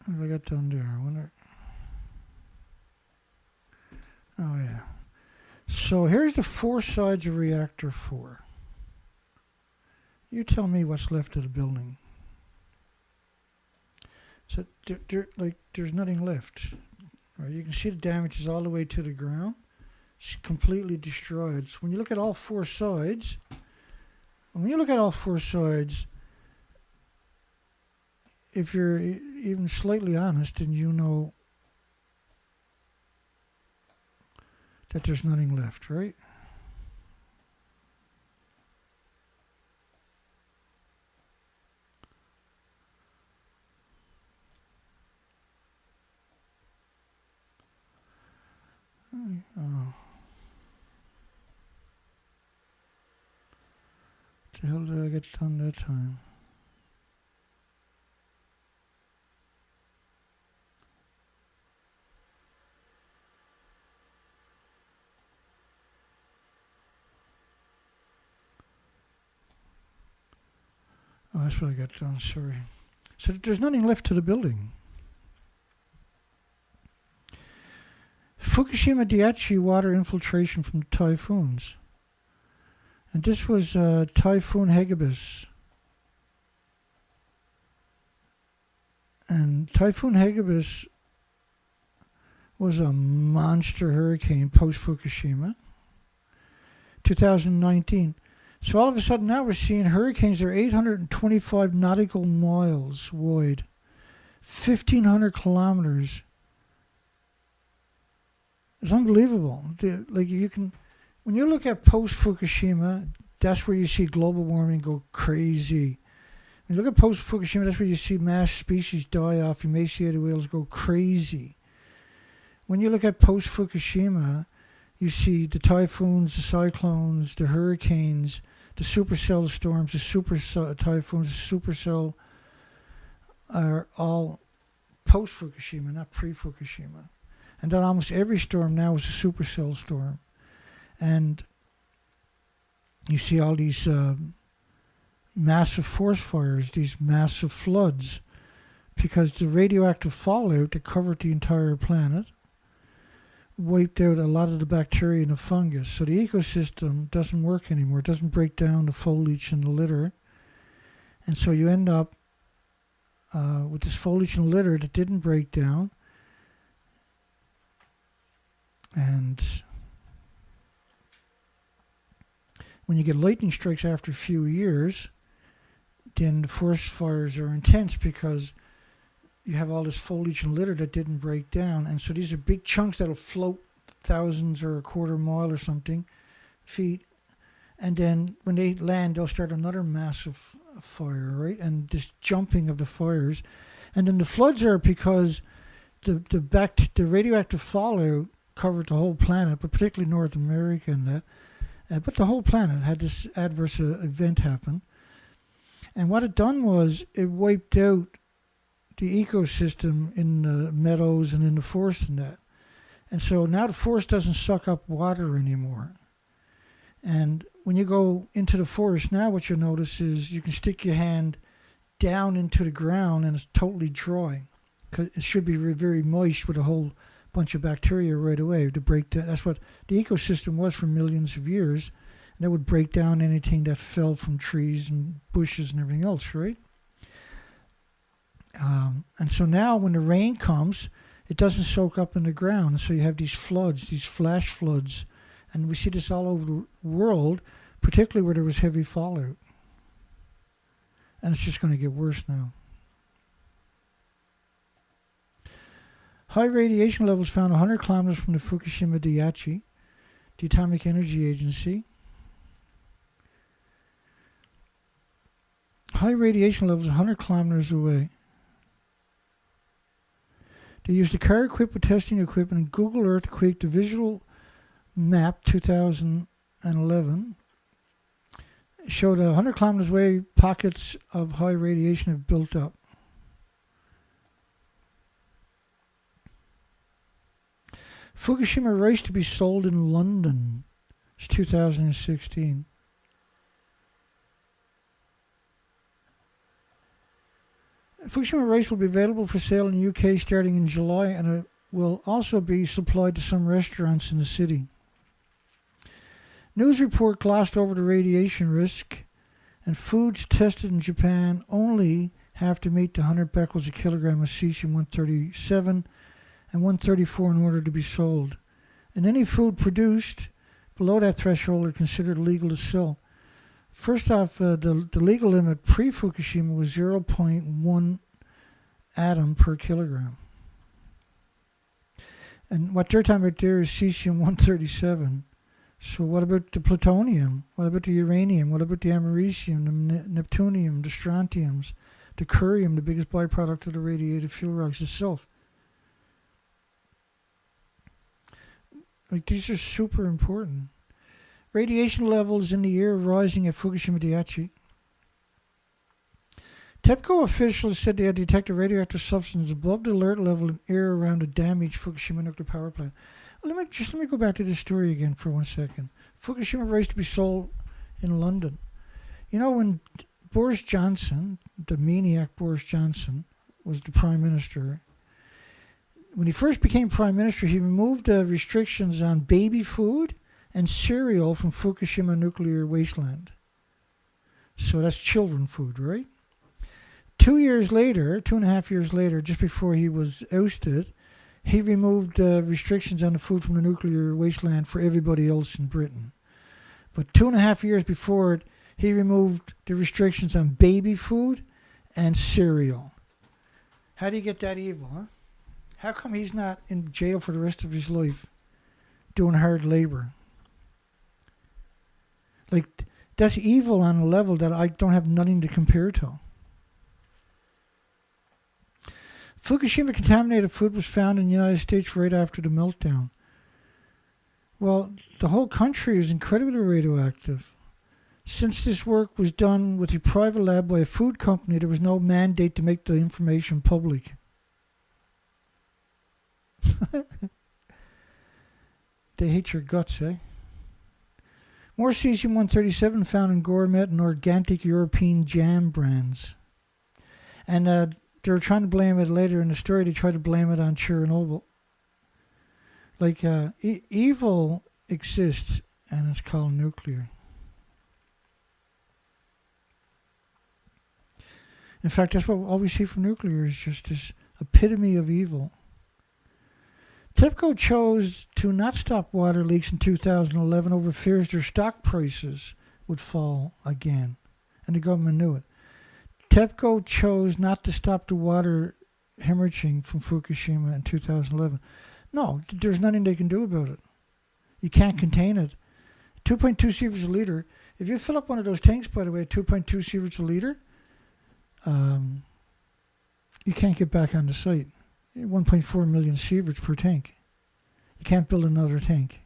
What have I got down there? I wonder. Oh, yeah. So here's the 4 sides of reactor 4. You tell me what's left of the building. So there's nothing left. Right? You can see the damage is all the way to the ground. It's completely destroyed. So when you look at all four sides, if you're even slightly honest, then you know that there's nothing left, right? Oh. What the hell did I get done that time? Oh, that's what I got done, sorry. So there's nothing left to the building. Fukushima Daiichi water infiltration from typhoons. And this was Typhoon Hagibis. And Typhoon Hagibis was a monster hurricane post-Fukushima. 2019. So all of a sudden now we're seeing hurricanes that are 825 nautical miles wide, 1,500 kilometers. It's unbelievable. Like you can, when you look at post-Fukushima, that's where you see global warming go crazy. When you look at post-Fukushima, that's where you see mass species die off, emaciated whales go crazy. When you look at post-Fukushima, you see the typhoons, the cyclones, the hurricanes, the supercell storms, the super typhoons, the supercell are all post-Fukushima, not pre-Fukushima. And then almost every storm now is a supercell storm. And you see all these massive forest fires, these massive floods, because the radioactive fallout that covered the entire planet wiped out a lot of the bacteria and the fungus. So the ecosystem doesn't work anymore. It doesn't break down the foliage and the litter. And so you end up with this foliage and litter that didn't break down. And when you get lightning strikes after a few years, then the forest fires are intense because you have all this foliage and litter that didn't break down. And so these are big chunks that'll float thousands or a quarter mile or something feet. And then when they land, they'll start another massive fire, right? And this jumping of the fires. And then the floods are because the radioactive fallout covered the whole planet, but particularly North America and that. But the whole planet had this adverse event happen. And what it done was it wiped out the ecosystem in the meadows and in the forest and that. And so now the forest doesn't suck up water anymore. And when you go into the forest now, what you'll notice is you can stick your hand down into the ground and it's totally dry. 'Cause it should be very moist with a whole bunch of bacteria right away to break down. That's what the ecosystem was for millions of years. And that would break down anything that fell from trees and bushes and everything else, right? And so now when the rain comes, it doesn't soak up in the ground. And so you have these floods, these flash floods. And we see this all over the world, particularly where there was heavy fallout. And it's just going to get worse now. High radiation levels found 100 kilometers from the Fukushima Daiichi, the Atomic Energy Agency. High radiation levels 100 kilometers away. They used a car equipped with testing equipment and Google Earth to create the visual map 2011. It showed 100 kilometers away pockets of high radiation have built up. Fukushima rice to be sold in London. It's 2016. Fukushima rice will be available for sale in the UK starting in July, and it will also be supplied to some restaurants in the city. News report glossed over the radiation risk, and foods tested in Japan only have to meet the 100 becquerels a kilogram of cesium-137 and 134 in order to be sold. and any food produced below that threshold are considered illegal to sell. First off, the legal limit pre-Fukushima was 0.1 atom per kilogram. And what they're talking about there is cesium-137. So what about the plutonium? What about the uranium? What about the americium, the neptunium, the strontiums, the curium, the biggest byproduct of the radiated fuel rods itself? Like, these are super important. Radiation levels in the air rising at Fukushima Daiichi. TEPCO officials said they had detected radioactive substance above the alert level in air around the damaged Fukushima nuclear power plant. Well, let me go back to this story again for 1 second. Fukushima race to be sold in London. You know, when Boris Johnson, the maniac Boris Johnson, was the Prime Minister, when he first became Prime Minister, he removed restrictions on baby food and cereal from Fukushima nuclear wasteland. So that's children food, right? 2 years later, 2.5 years later, just before he was ousted, he removed restrictions on the food from the nuclear wasteland for everybody else in Britain. But 2.5 years before it, he removed the restrictions on baby food and cereal. How do you get that evil, huh? How come he's not in jail for the rest of his life doing hard labor? Like, that's evil on a level that I don't have nothing to compare to. Fukushima contaminated food was found in the United States right after the meltdown. Well, the whole country is incredibly radioactive. Since this work was done with a private lab by a food company, there was no mandate to make the information public. They hate your guts, eh? More cesium-137 found in gourmet and organic European jam brands. And they were trying to blame it later in the story. They tried to blame it on Chernobyl. Like, evil exists, and it's called nuclear. In fact, that's what all we see from nuclear is just this epitome of evil. TEPCO chose to not stop water leaks in 2011 over fears their stock prices would fall again, and the government knew it. TEPCO chose not to stop the water hemorrhaging from Fukushima in 2011. No, there's nothing they can do about it. You can't contain it. 2.2 sieverts a liter. If you fill up one of those tanks, by the way, 2.2 sieverts a liter, you can't get back on the site. 1.4 million sieverts per tank. You can't build another tank.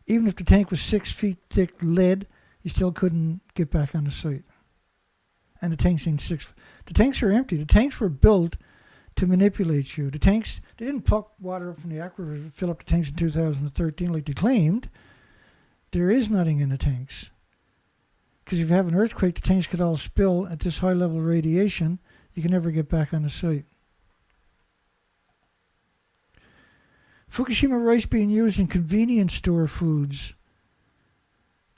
Even if the tank was 6 feet thick lead, you still couldn't get back on the site. And the tanks ain't 6. The tanks are empty. The tanks were built to manipulate you. The tanks, they didn't pump water up from the aquifer to fill up the tanks in 2013 like they claimed. There is nothing in the tanks. Because if you have an earthquake, the tanks could all spill at this high level of radiation. You can never get back on the site. Fukushima rice being used in convenience store foods,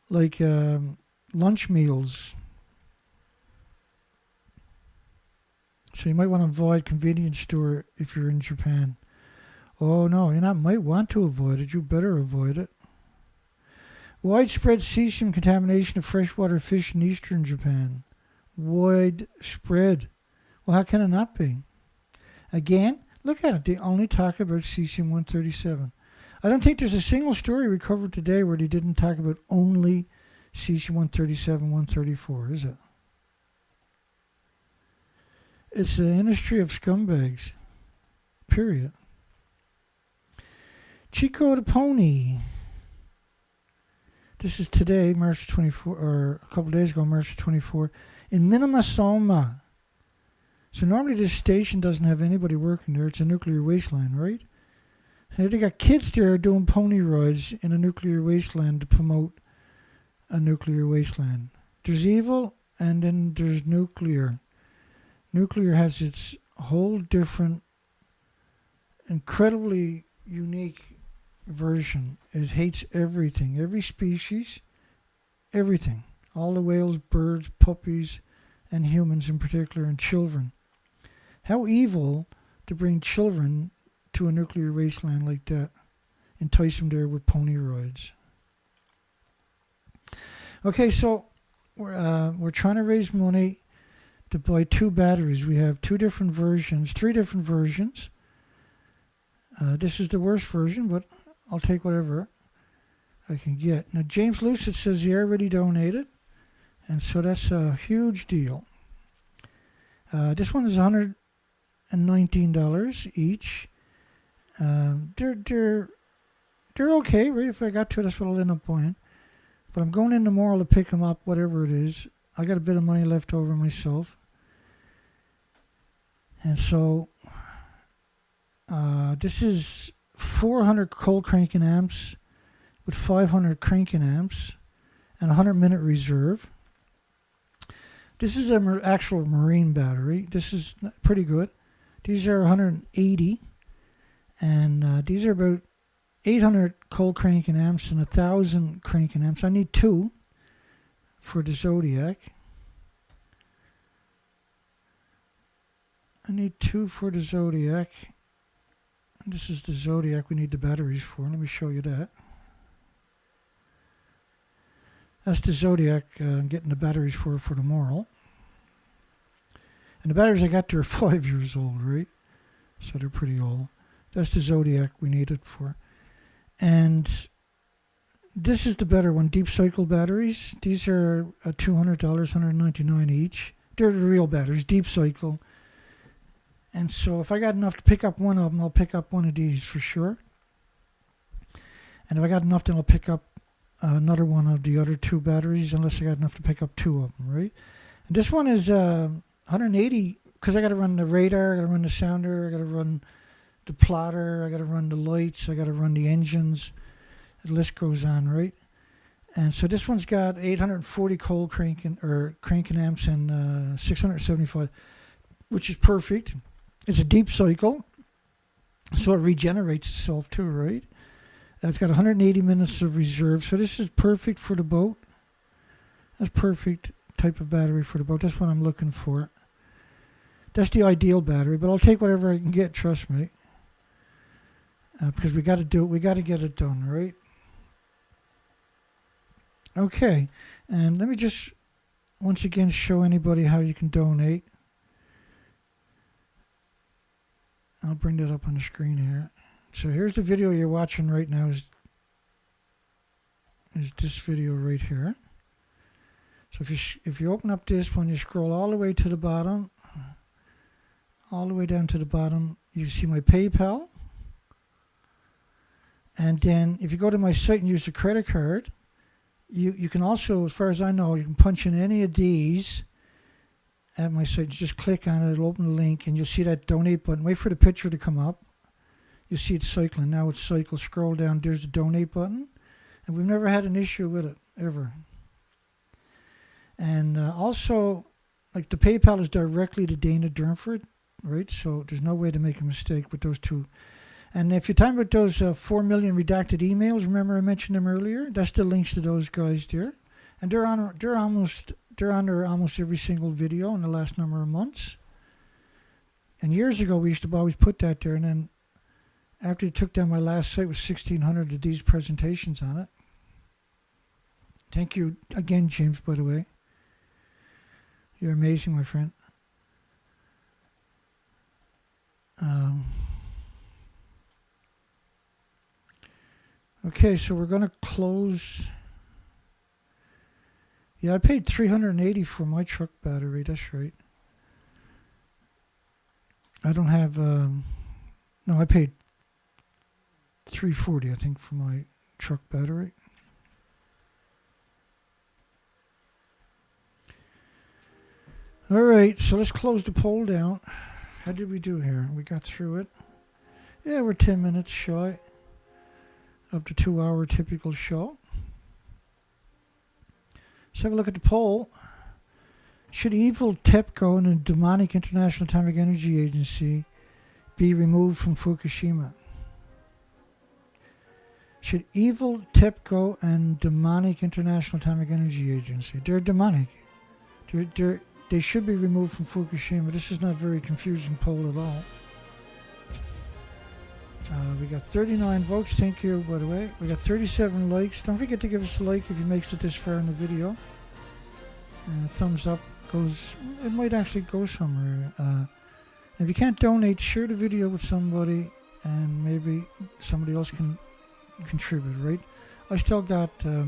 like lunch meals. So you might want to avoid convenience store if you're in Japan. Oh no, you might want to avoid it. You better avoid it. Widespread cesium contamination of freshwater fish in eastern Japan. Widespread. Well, how can it not be? Again, look at it. They only talk about cesium-137. I don't think there's a single story recovered today where they didn't talk about only cesium-137, 134, is it? It's an industry of scumbags. Period. Chico the Pony. This is today, March 24, or a couple of days ago, March 24, in Minamasoma. So normally this station doesn't have anybody working there. It's a nuclear wasteland, right? And they got kids there doing pony rides in a nuclear wasteland to promote a nuclear wasteland. There's evil, and then there's nuclear. Nuclear has its whole different, incredibly unique version. It hates everything, every species, everything. All the whales, birds, puppies, and humans in particular, and children. How evil to bring children to a nuclear wasteland like that. entice them there with pony rides. Okay, so we're trying to raise money to buy 2 batteries. We have 3 different versions. This is the worst version, but I'll take whatever I can get. Now, James Lucid says he already donated, and so that's a huge deal. This one is $119 each. They're okay, right? If I got to, that's what I'll end up buying. But I'm going in tomorrow to pick them up, whatever it is. I got a bit of money left over myself. And so, this is 400 cold cranking amps with 500 cranking amps and 100-minute reserve. This is an actual marine battery. This is pretty good. These are 180, and these are about 800 cold cranking amps and 1,000 cranking amps. I need 2 for the Zodiac. This is the Zodiac we need the batteries for. Let me show you that. That's the Zodiac I'm getting the batteries for tomorrow. And the batteries I got there are 5 years old, right? So they're pretty old. That's the Zodiac we need it for. And this is the better one, deep cycle batteries. These are $200, $199 each. They're the real batteries, deep cycle. And so if I got enough to pick up one of them, I'll pick up one of these for sure. And if I got enough, then I'll pick up another one of the other 2 batteries, unless I got enough to pick up 2 of them, right? And this one is 180, because I got to run the radar, I got to run the sounder, I got to run the plotter, I got to run the lights, I got to run the engines. The list goes on, right? And so this one's got 840 cold cranking amps and 675, which is perfect. It's a deep cycle, so it regenerates itself too, right? It's got 180 minutes of reserve, so this is perfect for the boat. That's perfect type of battery for the boat. That's what I'm looking for. That's the ideal battery, but I'll take whatever I can get, trust me. Because we got to do it, we got to get it done, right? Okay, and let me just once again show anybody how you can donate. I'll bring that up on the screen here. So here's the video you're watching right now is this video right here. So if you open up this one, you scroll all the way to the bottom, all the way down to the bottom, you see my PayPal. And then if you go to my site and use the credit card, you can also, as far as I know, you can punch in any of these at my site. Just click on it, it'll open the link, and you'll see that donate button. Wait for the picture to come up. You see it cycling. Now it's cycled. Scroll down. There's the donate button. And we've never had an issue with it, ever. And also, like the PayPal is directly to Dana Durnford, right? So there's no way to make a mistake with those 2. And if you're talking about those 4 million redacted emails, remember I mentioned them earlier? That's the links to those guys there. And they're on there almost every single video in the last number of months. And years ago, we used to always put that there, and then after they took down my last site with 1,600 of these presentations on it. Thank you again, James, by the way. You're amazing, my friend. Okay, so we're going to close. Yeah, I paid $380 for my truck battery. That's right. I don't have... no, I paid $340, I think, for my truck battery. All right, so let's close the poll down. How did we do here? We got through it. Yeah, we're 10 minutes shy of the 2-hour typical show. Let's have a look at the poll. Should evil TEPCO and the demonic International Atomic Energy Agency be removed from Fukushima? Should evil TEPCO and demonic International Atomic Energy Agency, they're demonic. They should be removed from Fukushima. This is not a very confusing poll at all. We got 39 votes. Thank you, by the way. We got 37 likes. Don't forget to give us a like if you makes it this far in the video. Thumbs up goes. It might actually go somewhere. If you can't donate, share the video with somebody, and maybe somebody else can contribute. Right? I still got a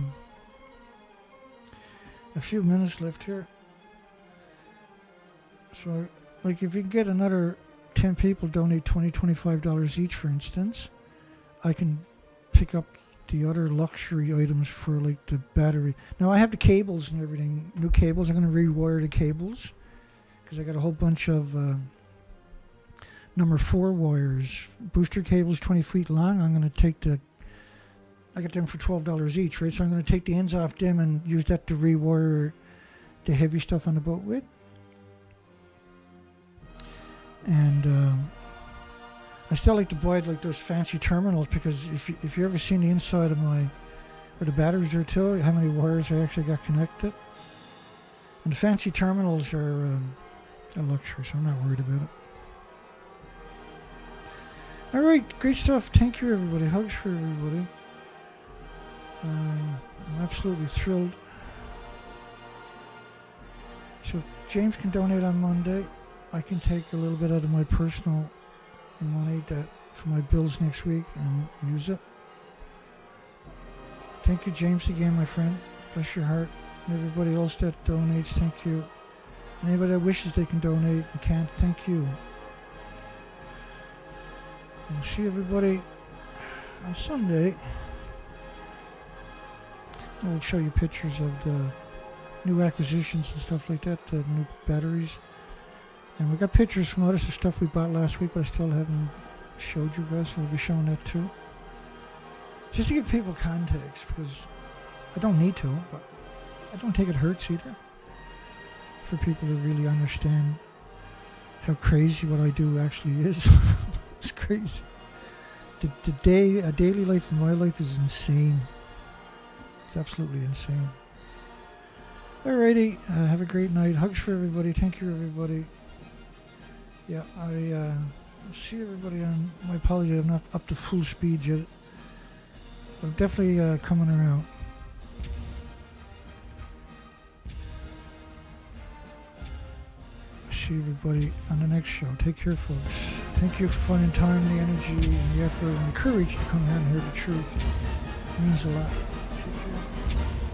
few minutes left here. So, like, if you get another 10 people donate $20-$25 each, for instance, I can pick up the other luxury items for, like, the battery. Now, I have the cables and everything, new cables. I'm going to rewire the cables because I got a whole bunch of number 4 wires, booster cables 20 feet long. I'm going to take I got them for $12 each, right? So I'm going to take the ends off them and use that to rewire the heavy stuff on the boat with. And I still like to buy like those fancy terminals, because if you ever seen the inside of where the batteries are too, how many wires I actually got connected. And the fancy terminals are a luxury, so I'm not worried about it. Alright, great stuff. Thank you, everybody. Hugs for everybody. I'm absolutely thrilled. So if James can donate on Monday, I can take a little bit out of my personal money for my bills next week and use it. Thank you, James, again, my friend. Bless your heart. And everybody else that donates, thank you. And anybody that wishes they can donate and can't, thank you. And we'll see everybody on Sunday. I'll show you pictures of the new acquisitions and stuff like that, the new batteries. And we got pictures from other stuff we bought last week, but I still haven't showed you guys, so we'll be showing that too. Just to give people context, because I don't need to, but I don't think it hurts either for people to really understand how crazy what I do actually is. It's crazy. A daily life in my life is insane. It's absolutely insane. Alrighty, have a great night. Hugs for everybody. Thank you, everybody. Yeah, I see everybody on. My apologies, I'm not up to full speed yet, but I'm definitely coming around. See everybody on the next show. Take care, folks. Thank you for finding time, the energy, and the effort, and the courage to come here and hear the truth. It means a lot. Take care.